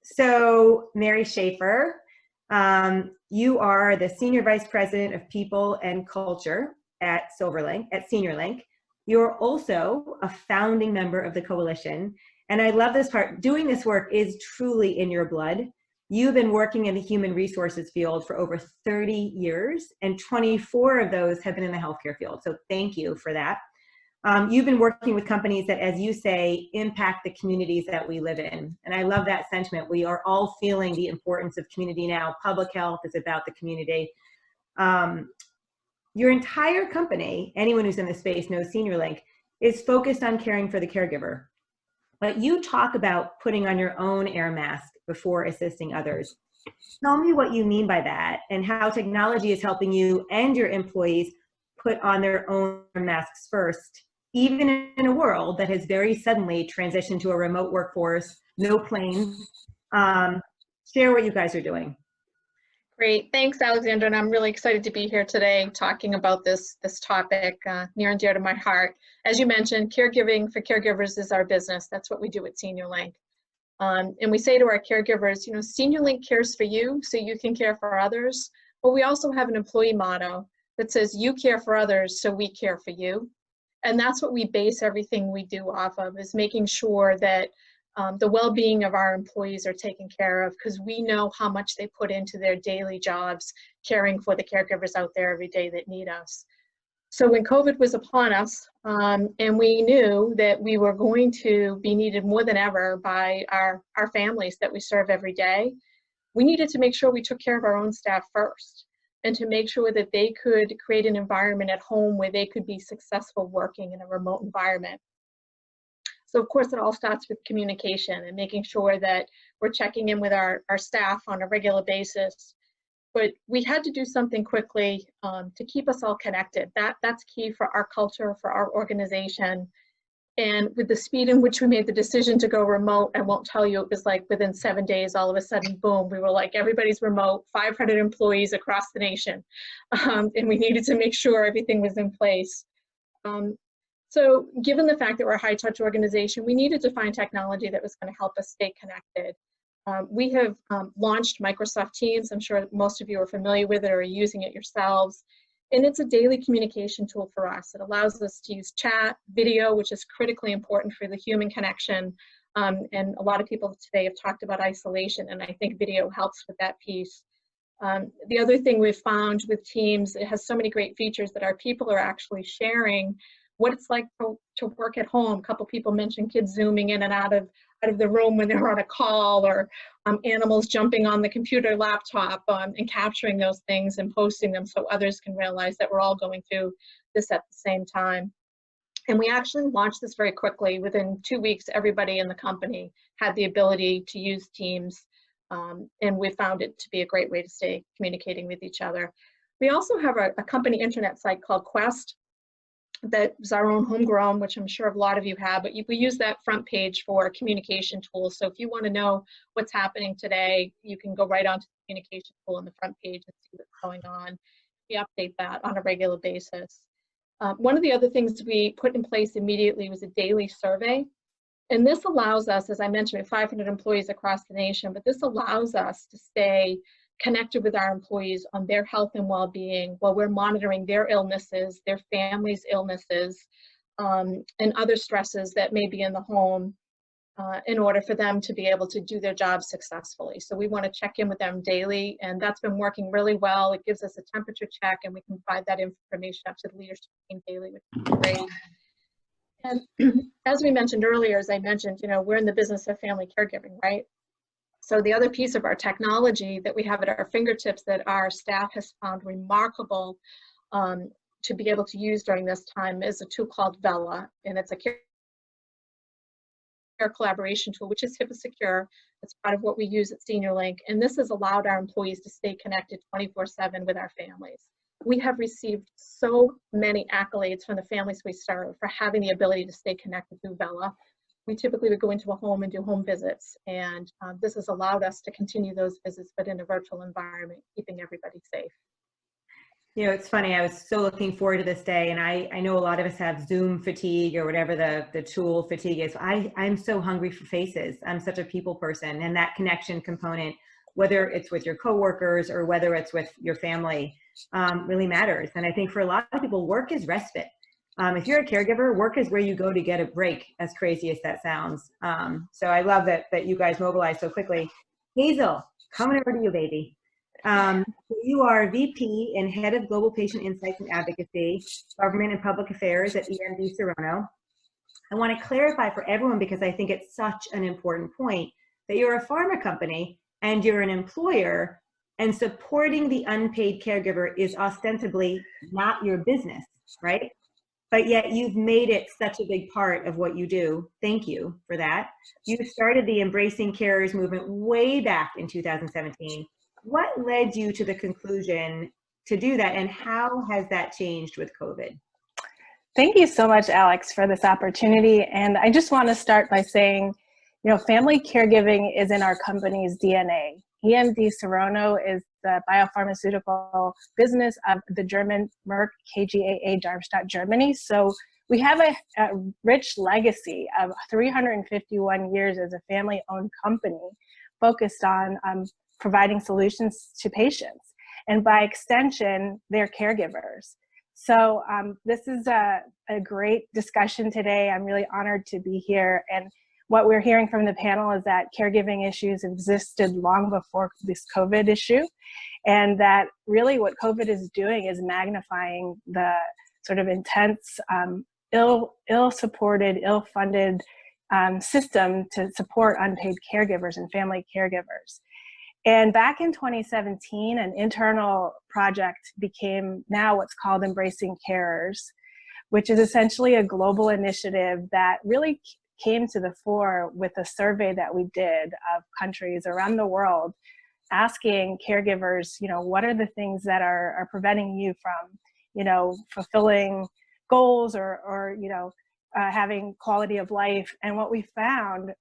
So Mary Schaefer, you are the Senior Vice President of People and Culture at SeniorLink. You're also a founding member of the coalition. And I love this part. Doing this work is truly in your blood. You've been working in the human resources field for over 30 years, and 24 of those have been in the healthcare field. So thank you for that. You've been working with companies that, as you say, impact the communities that we live in. And I love that sentiment. We are all feeling the importance of community now. Public health is about the community. Your entire company, anyone who's in the space knows SeniorLink, is focused on caring for the caregiver. But you talk about putting on your own air mask before assisting others. Tell me what you mean by that and how technology is helping you and your employees put on their own masks first, even in a world that has very suddenly transitioned to a remote workforce, no planes. Share what you guys are doing. Great, thanks, Alexandra, and I'm really excited to be here today talking about this topic near and dear to my heart. As you mentioned, caregiving for caregivers is our business. That's what we do at SeniorLink. And we say to our caregivers, you know, SeniorLink cares for you so you can care for others, but we also have an employee motto that says you care for others so we care for you. And that's what we base everything we do off of, is making sure that the well-being of our employees are taken care of, because we know how much they put into their daily jobs caring for the caregivers out there every day that need us. So when COVID was upon us, and we knew that we were going to be needed more than ever by our families that we serve every day, we needed to make sure we took care of our own staff first, and to make sure that they could create an environment at home where they could be successful working in a remote environment. So of course it all starts with communication and making sure that we're checking in with our staff on a regular basis. But we had to do something quickly to keep us all connected. That's key for our culture, for our organization. And with the speed in which we made the decision to go remote, I won't tell you, it was like within 7 days, all of a sudden, boom, we were like, everybody's remote, 500 employees across the nation. And we needed to make sure everything was in place. So given the fact that we're a high-touch organization, we needed to find technology that was going to help us stay connected. We have launched Microsoft Teams. I'm sure most of you are familiar with it or are using it yourselves. And it's a daily communication tool for us. It allows us to use chat, video, which is critically important for the human connection. And a lot of people today have talked about isolation, and I think video helps with that piece. The other thing we've found with Teams, it has so many great features that our people are actually sharing what it's like to work at home. A couple people mentioned kids zooming in and out of the room when they're on a call, or animals jumping on the computer laptop and capturing those things and posting them so others can realize that we're all going through this at the same time. And we actually launched this very quickly. Within 2 weeks, everybody in the company had the ability to use Teams, and we found it to be a great way to stay communicating with each other. We also have a company internet site called Quest. That is our own homegrown, which I'm sure a lot of you have, but we use that front page for communication tools. So if you want to know what's happening today, you can go right onto the communication tool on the front page and see what's going on. We update that on a regular basis. One of the other things we put in place immediately was a daily survey. And this allows us, as I mentioned, we have 500 employees across the nation, but this allows us to stay connected with our employees on their health and well-being while we're monitoring their illnesses, their families' illnesses, and other stresses that may be in the home in order for them to be able to do their jobs successfully. So we want to check in with them daily, and that's been working really well. It gives us a temperature check, and we can provide that information up to the leadership team daily, which is great. And as we mentioned earlier, as I mentioned, you know, we're in the business of family caregiving, right? So the other piece of our technology that we have at our fingertips that our staff has found remarkable to be able to use during this time is a tool called Vela, and it's a care collaboration tool, which is HIPAA secure. It's part of what we use at SeniorLink, and this has allowed our employees to stay connected 24/7 with our families. We have received so many accolades from the families we serve for having the ability to stay connected through Vela. We typically would go into a home and do home visits, and this has allowed us to continue those visits, but in a virtual environment, keeping everybody safe. You know, it's funny, I was so looking forward to this day, and I know a lot of us have Zoom fatigue or whatever the tool fatigue is. I'm so hungry for faces. I'm such a people person, and that connection component, whether it's with your coworkers or whether it's with your family, really matters. And I think for a lot of people, work is respite. If you're a caregiver, work is where you go to get a break, as crazy as that sounds. So I love that you guys mobilize so quickly. Hazel, coming over to you, baby. You are VP and Head of Global Patient Insights and Advocacy, Government and Public Affairs at EMD Serono. I want to clarify for everyone, because I think it's such an important point, that you're a pharma company and you're an employer, and supporting the unpaid caregiver is ostensibly not your business, right? But yet you've made it such a big part of what you do. Thank you for that. You started the Embracing Carers movement way back in 2017. What led you to the conclusion to do that, and how has that changed with COVID? Thank you so much, Alex, for this opportunity. And I just want to start by saying, family caregiving is in our company's DNA. EMD Serono is the biopharmaceutical business of the German Merck KGaA Darmstadt, Germany. So we have a rich legacy of 351 years as a family-owned company focused on providing solutions to patients, and by extension, their caregivers. So this is a great discussion today. I'm really honored to be here. And what we're hearing from the panel is that caregiving issues existed long before this COVID issue, and that really what COVID is doing is magnifying the sort of intense, ill-supported, ill-funded system to support unpaid caregivers and family caregivers. And back in 2017, an internal project became now what's called Embracing Carers, which is essentially a global initiative that really came to the fore with a survey that we did of countries around the world, asking caregivers, what are the things that are preventing you from, fulfilling goals or having quality of life. And what we found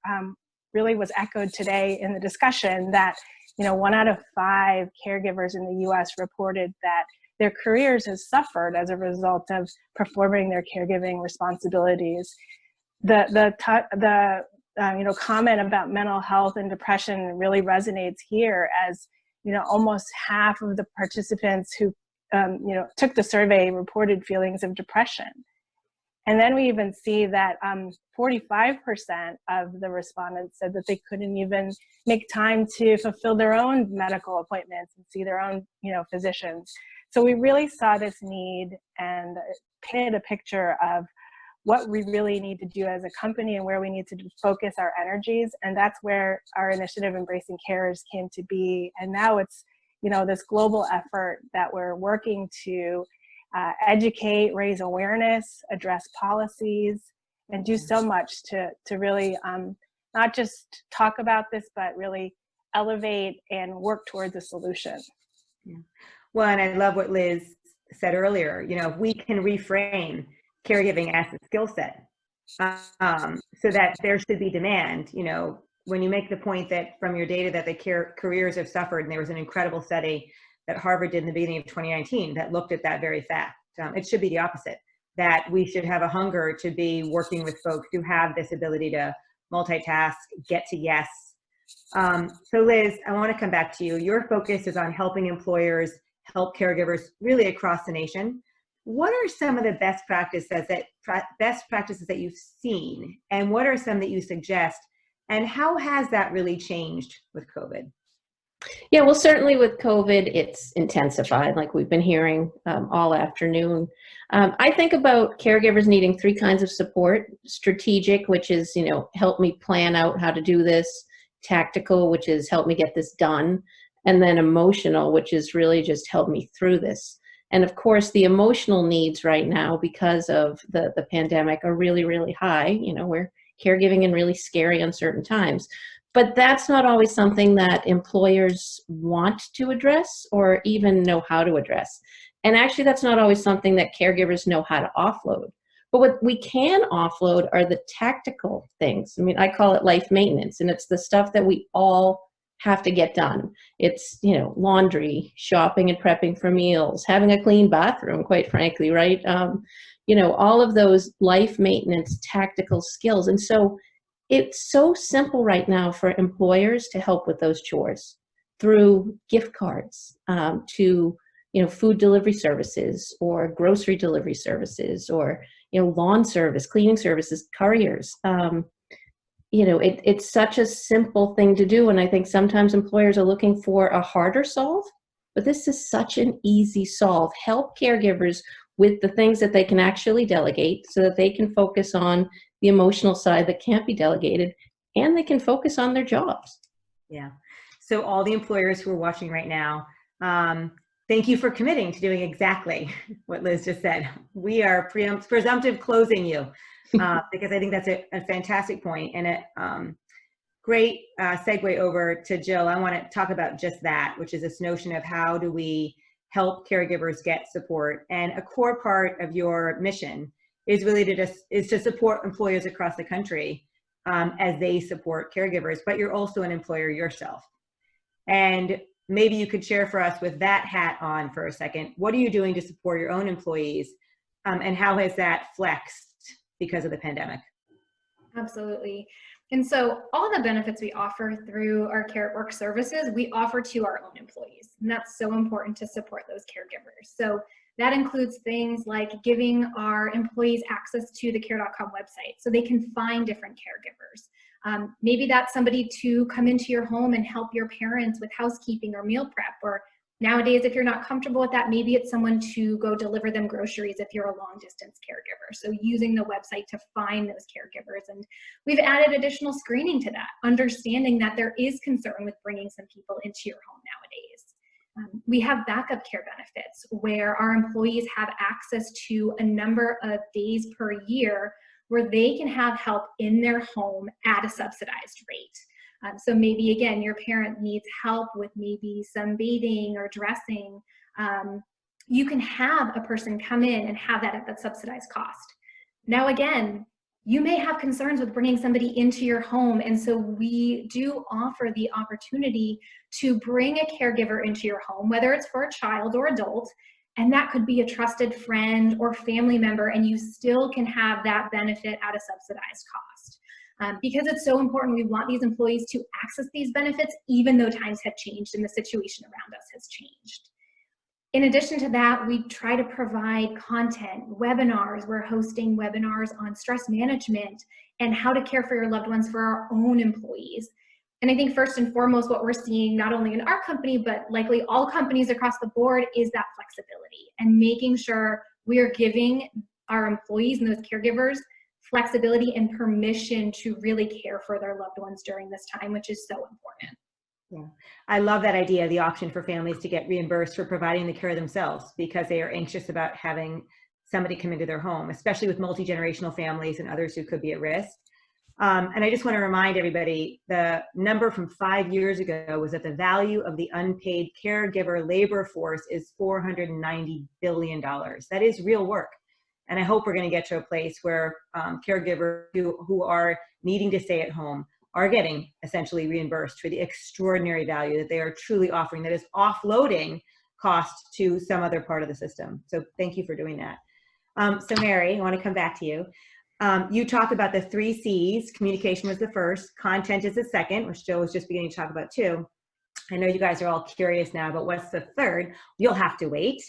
really was echoed today in the discussion, that 1 out of 5 caregivers in the U.S. reported that their careers has suffered as a result of performing their caregiving responsibilities. The comment about mental health and depression really resonates here, as almost half of the participants who took the survey reported feelings of depression. And then we even see that 45% of the respondents said that they couldn't even make time to fulfill their own medical appointments and see their own physicians. So we really saw this need and painted a picture of what we really need to do as a company and where we need to focus our energies. And that's where our initiative Embracing Carers came to be. And now it's, this global effort that we're working to educate, raise awareness, address policies, and do so much to really not just talk about this, but really elevate and work towards a solution. Yeah. Well, and I love what Liz said earlier, we can reframe caregiving as a skill set, so that there should be demand. When you make the point that from your data that the careers have suffered, and there was an incredible study that Harvard did in the beginning of 2019 that looked at that very fact. It should be the opposite, that we should have a hunger to be working with folks who have this ability to multitask, get to yes. So Liz, I want to come back to you. Your focus is on helping employers help caregivers really across the nation. What are some of the best practices that you've seen, and what are some that you suggest, and how has that really changed with COVID? Yeah, well, certainly with COVID, it's intensified, like we've been hearing all afternoon. I think about caregivers needing 3 kinds of support: strategic, which is, help me plan out how to do this; tactical, which is help me get this done; and then emotional, which is really just help me through this. And of course, the emotional needs right now, because of the pandemic, are really, really high. We're caregiving in really scary, uncertain times. But that's not always something that employers want to address or even know how to address. And actually, that's not always something that caregivers know how to offload. But what we can offload are the tactical things. I mean, I call it life maintenance, and it's the stuff that we all have to get done. It's, laundry, shopping and prepping for meals, having a clean bathroom, quite frankly, right? All of those life maintenance tactical skills. And so it's so simple right now for employers to help with those chores through gift cards, to food delivery services or grocery delivery services, or lawn service, cleaning services, couriers. It's such a simple thing to do, and I think sometimes employers are looking for a harder solve but this is such an easy solve. Help caregivers with the things that they can actually delegate so that they can focus on the emotional side that can't be delegated, and they can focus on their jobs. Yeah. So all the employers who are watching right now, thank you for committing to doing exactly what Liz just said. We are presumptive closing you because I think that's a fantastic point and a great segue over to Jill. I want to talk about just that, which is this notion of how do we help caregivers get support. And a core part of your mission is really to support employers across the country as they support caregivers, but you're also an employer yourself. And maybe you could share for us with that hat on for a second, what are you doing to support your own employees and how has that flexed because of the pandemic? Absolutely. And so all the benefits we offer through our Care at Work services, we offer to our own employees. And that's so important to support those caregivers. So that includes things like giving our employees access to the care.com website so they can find different caregivers. Maybe that's somebody to come into your home and help your parents with housekeeping or meal prep. Or nowadays, if you're not comfortable with that, maybe it's someone to go deliver them groceries if you're a long distance caregiver. So using the website to find those caregivers. And we've added additional screening to that, understanding that there is concern with bringing some people into your home nowadays. We have backup care benefits where our employees have access to a number of days per year where they can have help in their home at a subsidized rate. So maybe, again, your parent needs help with maybe some bathing or dressing. You can have a person come in and have that at that subsidized cost. Now, again, you may have concerns with bringing somebody into your home, and so we do offer the opportunity to bring a caregiver into your home, whether it's for a child or adult, and that could be a trusted friend or family member, and you still can have that benefit at a subsidized cost. Because it's so important, we want these employees to access these benefits even though times have changed and the situation around us has changed. In addition to that, we try to provide content, webinars. We're hosting webinars on stress management and how to care for your loved ones for our own employees. And I think first and foremost, what we're seeing not only in our company, but likely all companies across the board is that flexibility and making sure we are giving our employees and those caregivers flexibility and permission to really care for their loved ones during this time, which is so important. Yeah, I love that idea, the option for families to get reimbursed for providing the care themselves because they are anxious about having somebody come into their home, especially with multi-generational families and others who could be at risk. And I just want to remind everybody, the number from 5 years ago was that the value of the unpaid caregiver labor force is $490 billion. That is real work. And I hope we're going to get to a place where caregivers who are needing to stay at home are getting essentially reimbursed for the extraordinary value that they are truly offering that is offloading cost to some other part of the system. So thank you for doing that. So Mary, I want to come back to you. You talked about the 3 C's. Communication was the first, content is the second, which Jill was just beginning to talk about too. I know you guys are all curious now, but what's the third? You'll have to wait.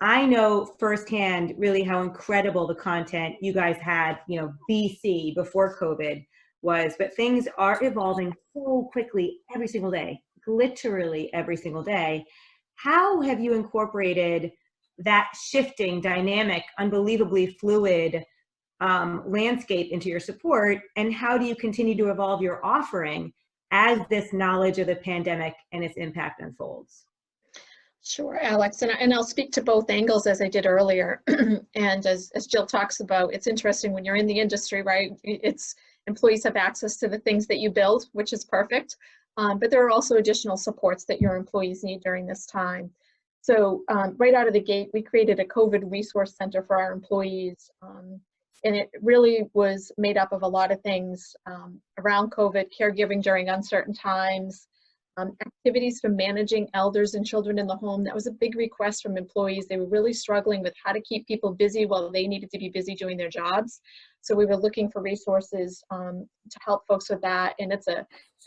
I know firsthand really how incredible the content you guys had, BC before COVID was, but things are evolving so quickly every single day, literally every single day. How have you incorporated that shifting, dynamic, unbelievably fluid landscape into your support, and how do you continue to evolve your offering as this knowledge of the pandemic and its impact unfolds? Sure, Alex, and I'll speak to both angles as I did earlier. And as Jill talks about, it's interesting when you're in the industry, right? It's employees have access to the things that you build, which is perfect. But there are also additional supports that your employees need during this time. So right out of the gate, we created a COVID resource center for our employees. And it really was made up of a lot of things around COVID, caregiving during uncertain times, activities for managing elders and children in the home. That was a big request from employees. They were really struggling with how to keep people busy while they needed to be busy doing their jobs. So we were looking for resources to help folks with that. And it's a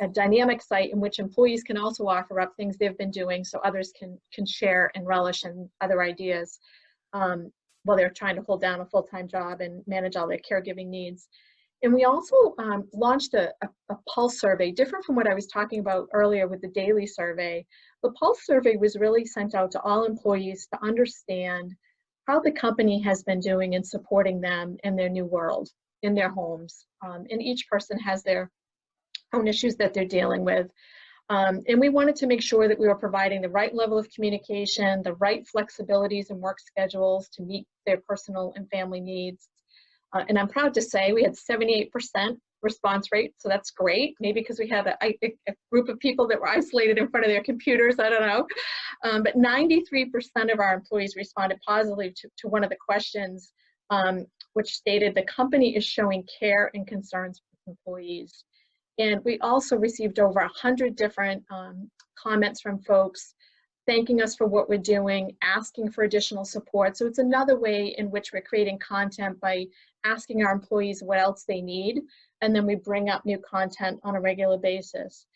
dynamic site in which employees can also offer up things they've been doing so others can share and relish in other ideas while they're trying to hold down a full-time job and manage all their caregiving needs. And we also launched a pulse survey, different from what I was talking about earlier with the daily survey, The Pulse survey was really sent out to all employees to understand how the company has been doing in supporting them in their new world, in their homes. And each person has their own issues that they're dealing with. And we wanted to make sure that we were providing the right level of communication, the right flexibilities and work schedules to meet their personal and family needs. And I'm proud to say we had 78% response rate, so that's great. Maybe because we had a group of people that were isolated in front of their computers, I don't know. But 93% of our employees responded positively to one of the questions, which stated the company is showing care and concerns for employees. And we also received over 100 different comments from folks thanking us for what we're doing, asking for additional support. So it's another way in which we're creating content by asking our employees what else they need, and then we bring up new content on a regular basis.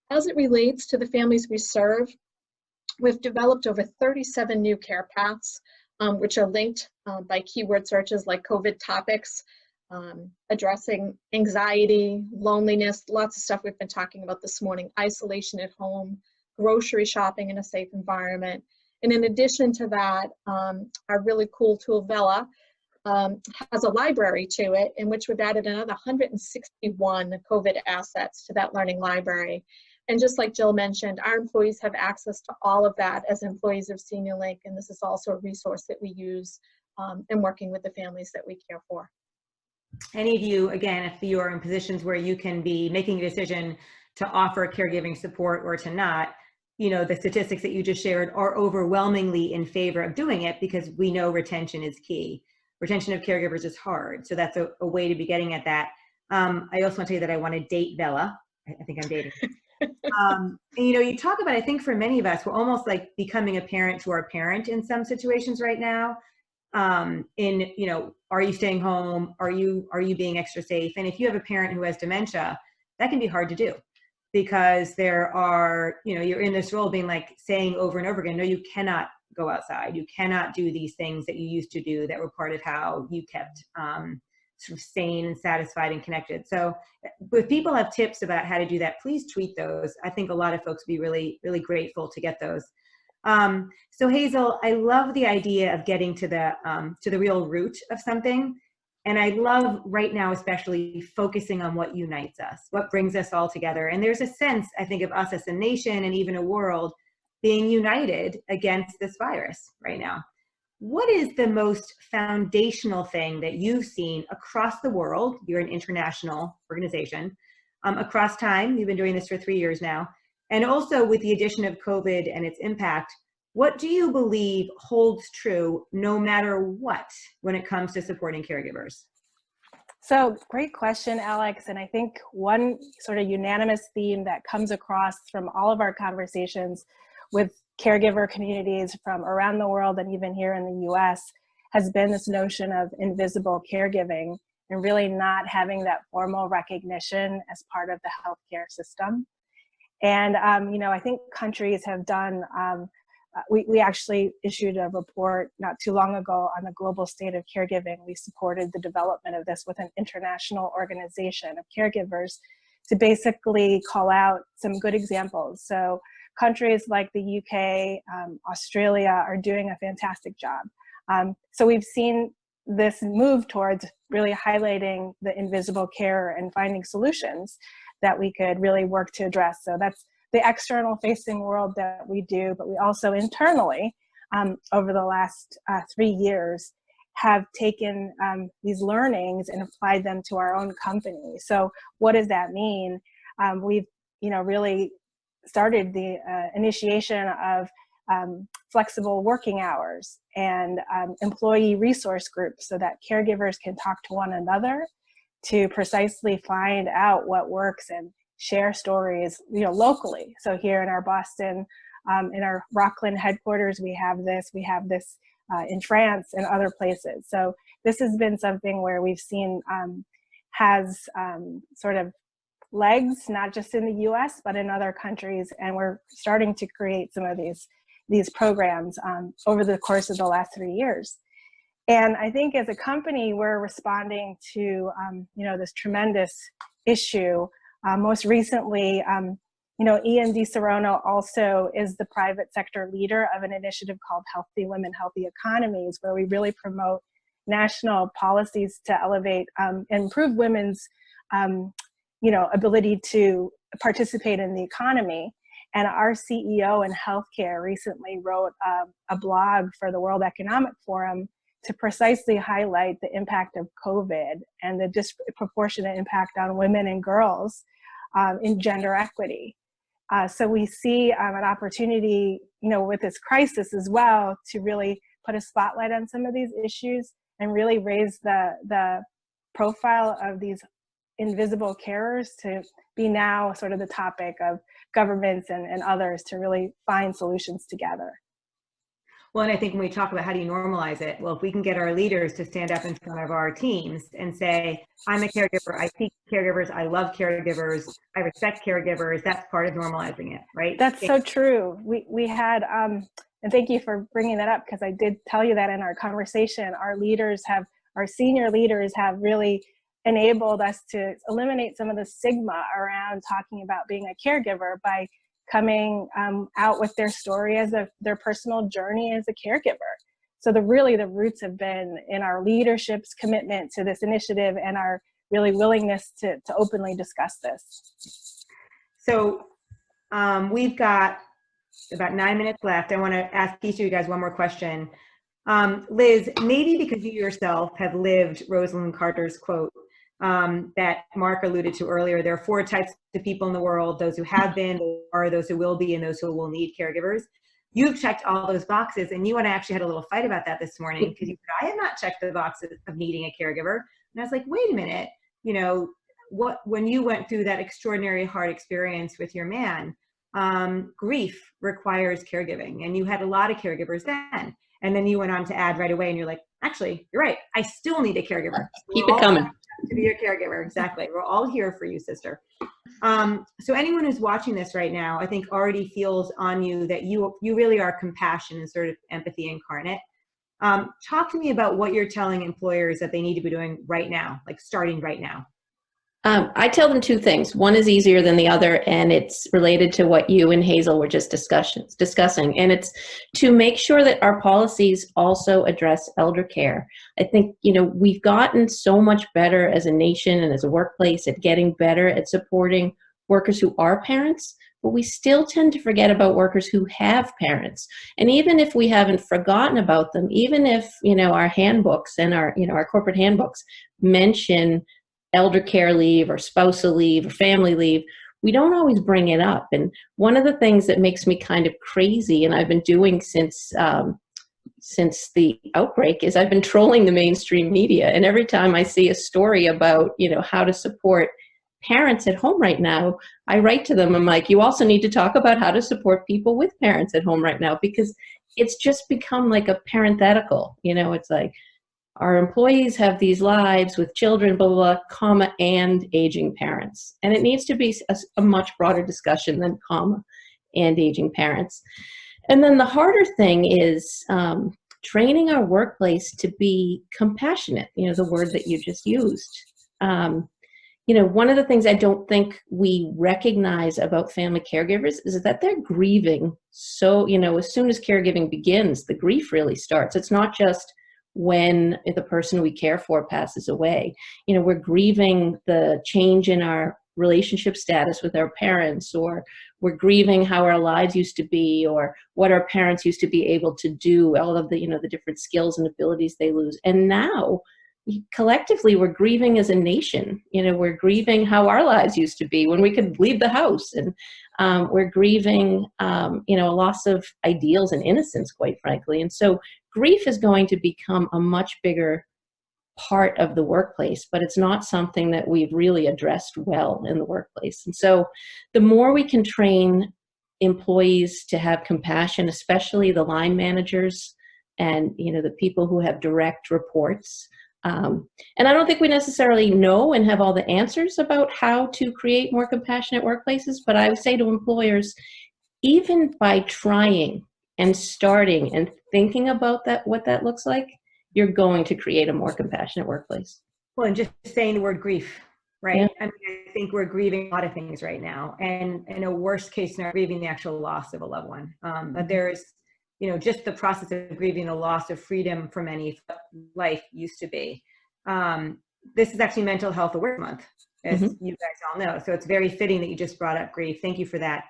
As it relates to the families we serve, we've developed over 37 new care paths, which are linked by keyword searches like COVID topics, addressing anxiety, loneliness, lots of stuff we've been talking about this morning, isolation at home, grocery shopping in a safe environment. And in addition to that, our really cool tool, Vela, has a library to it in which we've added another 161 COVID assets to that learning library. And just like Jill mentioned, our employees have access to all of that as employees of Senior Link, and this is also a resource that we use in working with the families that we care for. Any of you, again, if you are in positions where you can be making a decision to offer caregiving support or to not, you know, the statistics that you just shared are overwhelmingly in favor of doing it because we know retention is key. Retention of caregivers is hard. So that's a way to be getting at that. I also want to tell you that I want to date Bella. I think I'm dating. And, you know, you talk about, I think for many of us, we're almost like becoming a parent to our parent in some situations right now. In, you know, are you staying home? Are you being extra safe? And if you have a parent who has dementia, that can be hard to do because there are, you know, you're in this role being like saying over and over again, no, you cannot go outside. You cannot do these things that you used to do that were part of how you kept sort of sane and satisfied and connected. So if people have tips about how to do that, please tweet those. I think a lot of folks would be really, really grateful to get those. So Hazel, I love the idea of getting to the real root of something. And I love right now, especially focusing on what unites us, what brings us all together. And there's a sense, I think, of us as a nation and even a world being united against this virus right now. What is the most foundational thing that you've seen across the world? You're an international organization, across time. You've been doing this for 3 years now. And also with the addition of COVID and its impact, what do you believe holds true no matter what when it comes to supporting caregivers? So great question, Alex. And I think one sort of unanimous theme that comes across from all of our conversations with caregiver communities from around the world and even here in the US has been this notion of invisible caregiving and really not having that formal recognition as part of the healthcare system. And, you know, I think countries have done, we actually issued a report not too long ago on the global state of caregiving. We supported the development of this with an international organization of caregivers to basically call out some good examples. So countries like the UK, Australia are doing a fantastic job. So we've seen this move towards really highlighting the invisible care and finding solutions that we could really work to address. So that's the external facing world that we do, but we also internally, over the last 3 years, have taken these learnings and applied them to our own company. So what does that mean? We've, you know, really started the initiation of flexible working hours and employee resource groups so that caregivers can talk to one another to precisely find out what works and share stories, you know, locally. So here in our Boston, in our Rockland headquarters, we have this in France and other places. So this has been something where we've seen has sort of legs, not just in the US, but in other countries. And we're starting to create some of these programs over the course of the last 3 years. And I think as a company, we're responding to, you know, this tremendous issue. Most recently, You know, Ian DiSerono also is the private sector leader of an initiative called Healthy Women, Healthy Economies, where we really promote national policies to elevate and improve women's, you know, ability to participate in the economy. And our CEO in healthcare recently wrote a blog for the World Economic Forum to precisely highlight the impact of COVID and the disproportionate impact on women and girls in gender equity. So we see an opportunity, you know, with this crisis as well, to really put a spotlight on some of these issues and really raise the profile of these invisible carers to be now sort of the topic of governments and others to really find solutions together. Well, and I think when we talk about how do you normalize it, well, if we can get our leaders to stand up in front of our teams and say, I'm a caregiver, I teach caregivers, I love caregivers, I respect caregivers, that's part of normalizing it, right? That's so true. We had, and thank you for bringing that up, because I did tell you that in our conversation, our senior leaders have really enabled us to eliminate some of the stigma around talking about being a caregiver by coming out with their story as their personal journey as a caregiver. So the roots have been in our leadership's commitment to this initiative and our really willingness to openly discuss this. So we've got about 9 minutes left. I want to ask each of you guys one more question. Liz, maybe because you yourself have lived Rosalind Carter's quote that Mark alluded to earlier, there are 4 types of people in the world: those who have been, those who will be, and those who will need caregivers. You've checked all those boxes, and you and I actually had a little fight about that this morning, because you said, I have not checked the boxes of needing a caregiver. And I was like, wait a minute, you know, when you went through that extraordinary hard experience with your man, grief requires caregiving, and you had a lot of caregivers then. And then you went on to add right away, and you're like, actually, you're right, I still need a caregiver. Keep it coming. To be your caregiver, exactly. We're all here for you, sister. So anyone who's watching this right now, I think already feels on you that you really are compassion and sort of empathy incarnate. Talk to me about what you're telling employers that they need to be doing right now, like starting right now. I tell them 2 things. One is easier than the other, and it's related to what you and Hazel were just discussing. And it's to make sure that our policies also address elder care. I think, you know, we've gotten so much better as a nation and as a workplace at getting better at supporting workers who are parents, but we still tend to forget about workers who have parents. And even if we haven't forgotten about them, even if, you know, our handbooks and our corporate handbooks mention elder care leave or spousal leave or family leave, we don't always bring it up. And one of the things that makes me kind of crazy, and I've been doing since the outbreak, is I've been trolling the mainstream media. And every time I see a story about, you know, how to support parents at home right now, I write to them. I'm like, you also need to talk about how to support people with parents at home right now, because it's just become like a parenthetical. You know, it's like, our employees have these lives with children, blah, blah, blah, comma, and aging parents. And it needs to be a much broader discussion than comma and aging parents. And then the harder thing is training our workplace to be compassionate, you know, the word that you just used. You know, one of the things I don't think we recognize about family caregivers is that they're grieving. So, you know, as soon as caregiving begins, the grief really starts. It's not just when the person we care for passes away. You know, we're grieving the change in our relationship status with our parents, or we're grieving how our lives used to be, or what our parents used to be able to do, all of the, you know, the different skills and abilities they lose. And now collectively we're grieving as a nation. You know, we're grieving how our lives used to be when we could leave the house, and we're grieving, you know, a loss of ideals and innocence, quite frankly. And so grief is going to become a much bigger part of the workplace, but it's not something that we've really addressed well in the workplace. And so the more we can train employees to have compassion, especially the line managers and, you know, the people who have direct reports. And I don't think we necessarily know and have all the answers about how to create more compassionate workplaces, but I would say to employers, even by trying and starting and thinking about that, what that looks like, you're going to create a more compassionate workplace. Well, and just saying the word grief, right? Yeah. I mean, I think we're grieving a lot of things right now, and in a worst case scenario, grieving the actual loss of a loved one. But there's, you know, just the process of grieving the loss of freedom from any life used to be. This is actually Mental Health Awareness Month, as you guys all know. So it's very fitting that you just brought up grief. Thank you for that.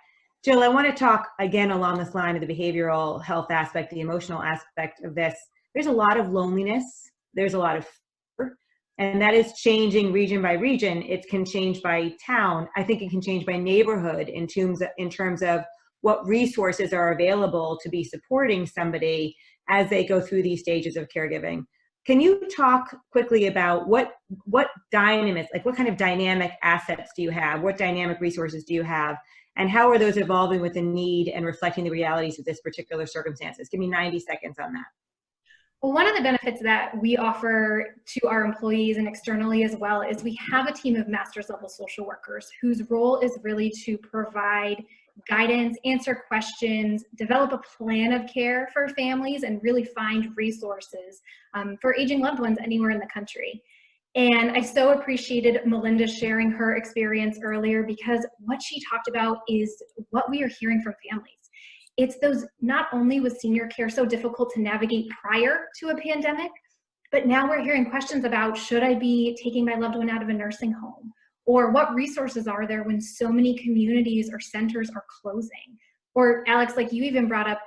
Jill, I want to talk again along this line of the behavioral health aspect, the emotional aspect of this. There's a lot of loneliness. There's a lot of fear, and that is changing region by region. It can change by town. I think it can change by neighborhood in terms of what resources are available to be supporting somebody as they go through these stages of caregiving. Can you talk quickly about what dynamics, like what kind of dynamic assets do you have? What dynamic resources do you have? And how are those evolving with the need and reflecting the realities of this particular circumstances? Give me 90 seconds on that. Well, one of the benefits that we offer to our employees and externally as well is we have a team of master's level social workers whose role is really to provide guidance, answer questions, develop a plan of care for families, and really find resources for aging loved ones anywhere in the country. And I so appreciated Melinda sharing her experience earlier, because what she talked about is what we are hearing from families. It's those, not only was senior care so difficult to navigate prior to a pandemic, but now we're hearing questions about, should I be taking my loved one out of a nursing home? Or what resources are there when so many communities or centers are closing? Or Alex, like you even brought up,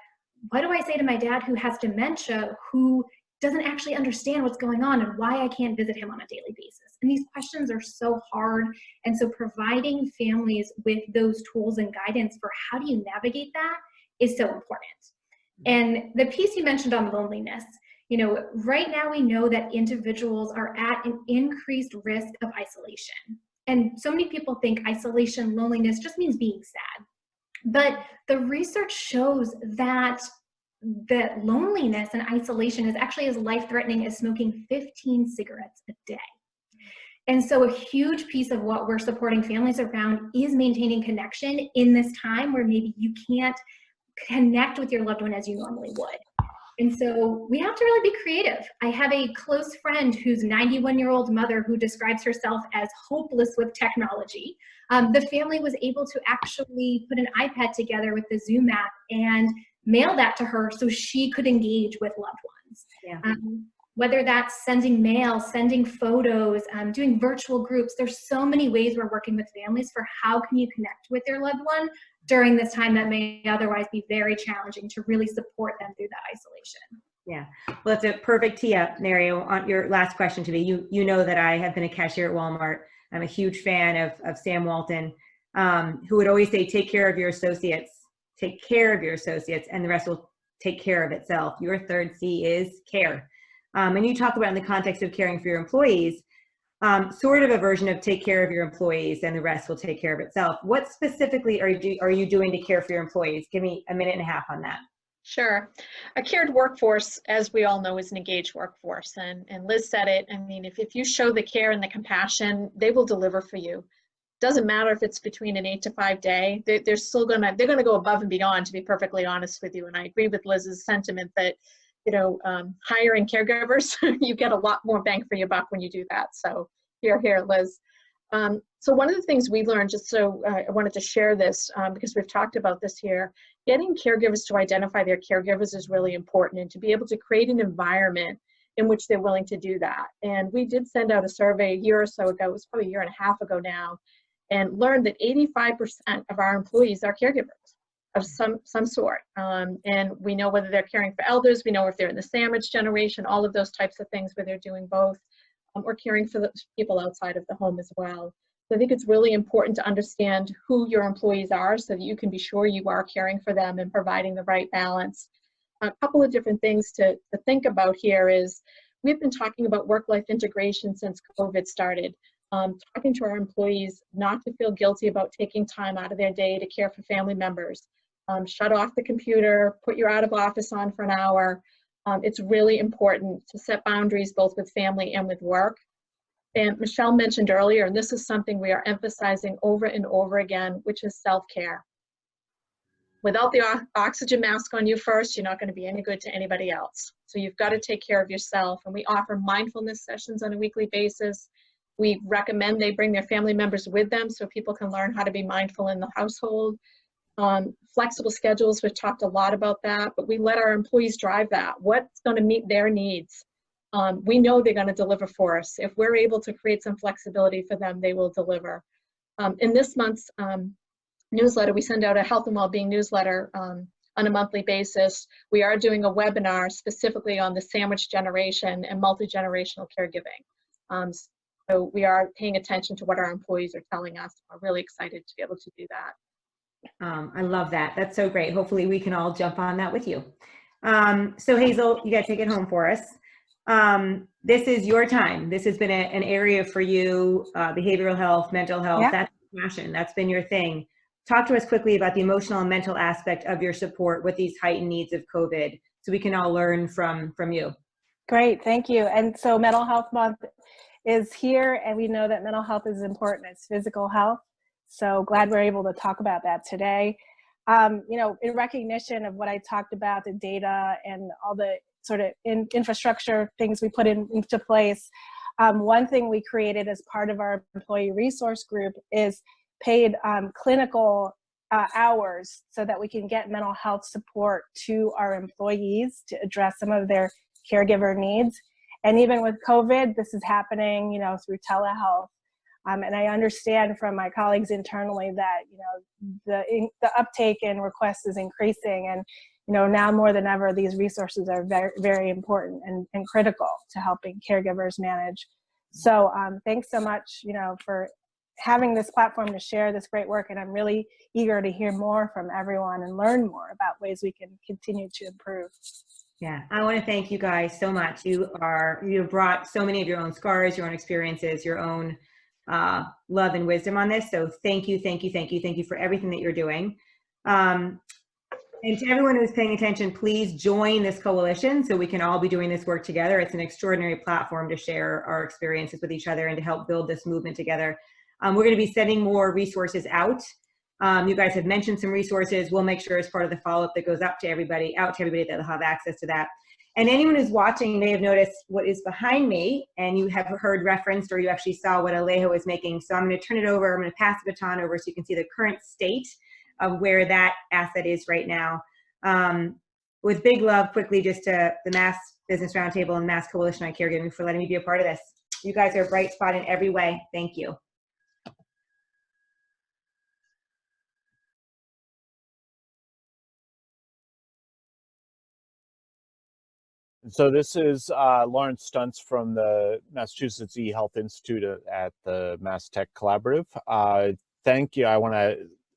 what do I say to my dad who has dementia, who doesn't actually understand what's going on and why I can't visit him on a daily basis? And these questions are so hard. And so providing families with those tools and guidance for how do you navigate that is so important. And the piece you mentioned on loneliness, you know, right now we know that individuals are at an increased risk of isolation. And so many people think isolation, loneliness just means being sad. But the research shows that loneliness and isolation is actually as life-threatening as smoking 15 cigarettes a day. And so a huge piece of what we're supporting families around is maintaining connection in this time where maybe you can't connect with your loved one as you normally would. And so we have to really be creative. I have a close friend who's 91-year-old mother who describes herself as hopeless with technology. The family was able to actually put an iPad together with the Zoom app and mail that to her so she could engage with loved ones. Yeah. Whether that's sending mail, sending photos, doing virtual groups, there's so many ways we're working with families for how can you connect with your loved one during this time that may otherwise be very challenging to really support them through that isolation. Yeah, well, it's a perfect tee up, Mario, on your last question to me. You know that I have been a cashier at Walmart. I'm a huge fan of Sam Walton, who would always say, take care of your associates, and the rest will take care of itself. Your third C is care. And you talk about in the context of caring for your employees, sort of a version of take care of your employees and the rest will take care of itself. What specifically are you doing to care for your employees? Give me a minute and a half on that. Sure. A cared workforce, as we all know, is an engaged workforce. And Liz said it. I mean, if you show the care and the compassion, they will deliver for you. Doesn't matter if it's between an 8 to 5 day, they're gonna go above and beyond, to be perfectly honest with you. And I agree with Liz's sentiment that, you know, hiring caregivers, you get a lot more bang for your buck when you do that. So here, Liz. So one of the things we learned, just so I wanted to share this because we've talked about this here, getting caregivers to identify their caregivers is really important, and to be able to create an environment in which they're willing to do that. And we did send out a survey a year or so ago, it was probably a year and a half ago now, and learned that 85% of our employees are caregivers of some sort. And we know whether they're caring for elders, we know if they're in the sandwich generation, all of those types of things where they're doing both, or caring for the people outside of the home as well. So I think it's really important to understand who your employees are so that you can be sure you are caring for them and providing the right balance. A couple of different things to think about here is, we've been talking about work-life integration since COVID started. Talking to our employees not to feel guilty about taking time out of their day to care for family members. Shut off the computer, put your out of office on for an hour. It's really important to set boundaries both with family and with work. And Michelle mentioned earlier, and this is something we are emphasizing over and over again, which is self-care. Without the oxygen mask on you first, you're not going to be any good to anybody else. So you've got to take care of yourself. And we offer mindfulness sessions on a weekly basis. We recommend they bring their family members with them so people can learn how to be mindful in the household. Flexible schedules, we've talked a lot about that, but we let our employees drive that. What's going to meet their needs? We know they're going to deliver for us. If we're able to create some flexibility for them, they will deliver. In this month's newsletter, we send out a health and well-being newsletter on a monthly basis. We are doing a webinar specifically on the sandwich generation and multi-generational caregiving. So we are paying attention to what our employees are telling us. We're really excited to be able to do that. I love that. That's so great. Hopefully we can all jump on that with you. So Hazel, you got to take it home for us. This is your time. This has been an area for you, behavioral health, mental health. Yeah. That's your passion. That's been your thing. Talk to us quickly about the emotional and mental aspect of your support with these heightened needs of COVID, so we can all learn from you. Great, thank you. And so Mental Health Month is here, and we know that mental health is important as physical health. So glad we're able to talk about that today. You know, in recognition of what I talked about, the data and all the sort of infrastructure things we put into place, one thing we created as part of our employee resource group is paid clinical hours so that we can get mental health support to our employees to address some of their caregiver needs. And even with COVID, this is happening, you know, through telehealth. And I understand from my colleagues internally that, you know, the uptake and requests is increasing. And, you know, now more than ever, these resources are very, very important and critical to helping caregivers manage. So thanks so much, you know, for having this platform to share this great work. And I'm really eager to hear more from everyone and learn more about ways we can continue to improve. Yeah, I want to thank you guys so much. You have brought so many of your own scars, your own experiences, your own love and wisdom on this. So thank you, thank you, thank you, thank you for everything that you're doing. And to everyone who's paying attention, please join this coalition so we can all be doing this work together. It's an extraordinary platform to share our experiences with each other and to help build this movement together. We're going to be sending more resources out. You guys have mentioned some resources. We'll make sure as part of the follow-up that goes up to everybody, that'll have access to that. And anyone who's watching may have noticed what is behind me, and you have heard referenced, or you actually saw what Alejo is making. So I'm going to turn it over. I'm going to pass the baton over so you can see the current state of where that asset is right now. With big love, quickly, just to the Mass Business Roundtable and Mass Coalition on Caregiving for letting me be a part of this. You guys are a bright spot in every way. Thank you. So this is Lawrence Stuntz from the Massachusetts eHealth Institute at the Mass Tech Collaborative. Thank you. I want to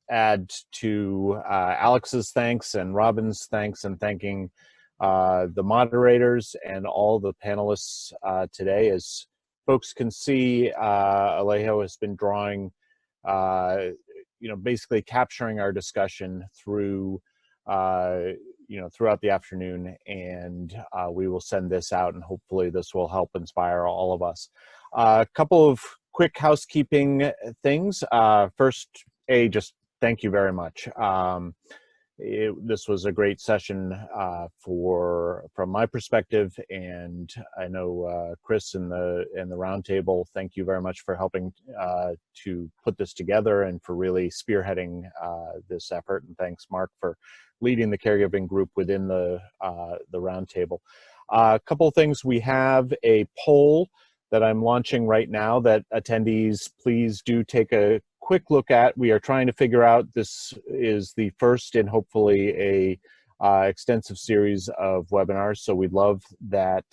add to Alex's thanks and Robin's thanks, and thanking the moderators and all the panelists today. As folks can see, Alejo has been drawing, you know, basically capturing our discussion through you know, throughout the afternoon, and we will send this out, and hopefully this will help inspire all of us. A couple of quick housekeeping things. First, just thank you very much. This was a great session from my perspective, and I know Chris and the roundtable, thank you very much for helping to put this together and for really spearheading this effort. And thanks, Mark, for leading the caregiving group within the roundtable. A couple of things. We have a poll that I'm launching right now that attendees, please do take a quick look at. We are trying to figure out, this is the first in hopefully a extensive series of webinars, so we'd love that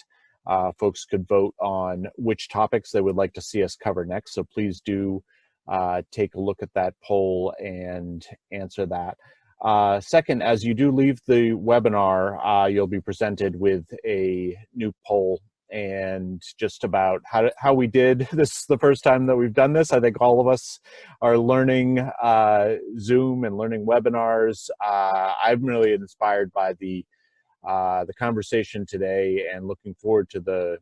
folks could vote on which topics they would like to see us cover next. So please do take a look at that poll and answer that. Second, as you do leave the webinar, you'll be presented with a new poll, and just about how we did. This is the first time that we've done this. I think all of us are learning Zoom and learning webinars. I'm really inspired by the conversation today, and looking forward to the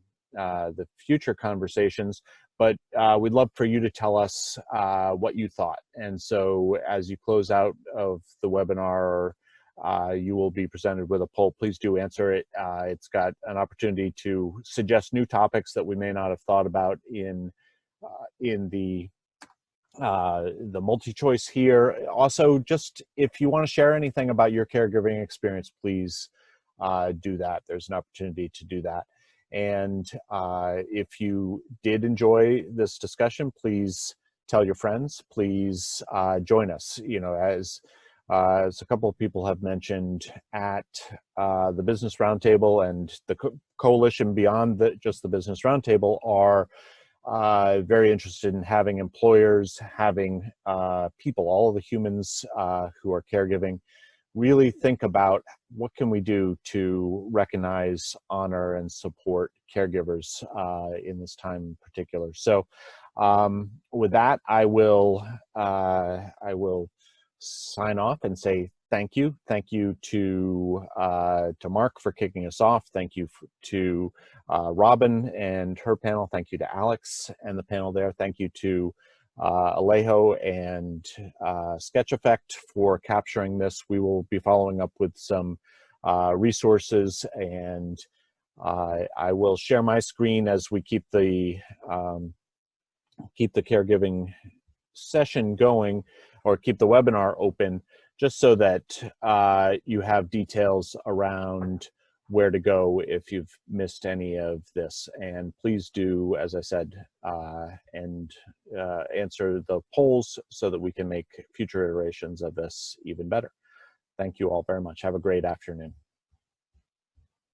future conversations. But we'd love for you to tell us what you thought. And so as you close out of the webinar, you will be presented with a poll. Please do answer it. It's got an opportunity to suggest new topics that we may not have thought about in in the multi-choice here. Also, just if you want to share anything about your caregiving experience, please do that. There's an opportunity to do that. And if you did enjoy this discussion, please tell your friends. Please join us. You know, as a couple of people have mentioned, at the Business Roundtable and the coalition beyond just the Business Roundtable are very interested in having employers, having people, all of the humans who are caregiving, really think about what can we do to recognize, honor, and support caregivers in this time in particular. So with that, I will sign off and say thank you. Thank you to Mark for kicking us off. Thank you to Robin and her panel. Thank you to Alex and the panel there. Thank you to Alejo and Sketch Effect for capturing this. We will be following up with some resources, and I will share my screen as we keep the caregiving session going, or keep the webinar open, just so that you have details around where to go if you've missed any of this. And please do, as I said, answer the polls so that we can make future iterations of this even better. Thank you all very much. Have a great afternoon.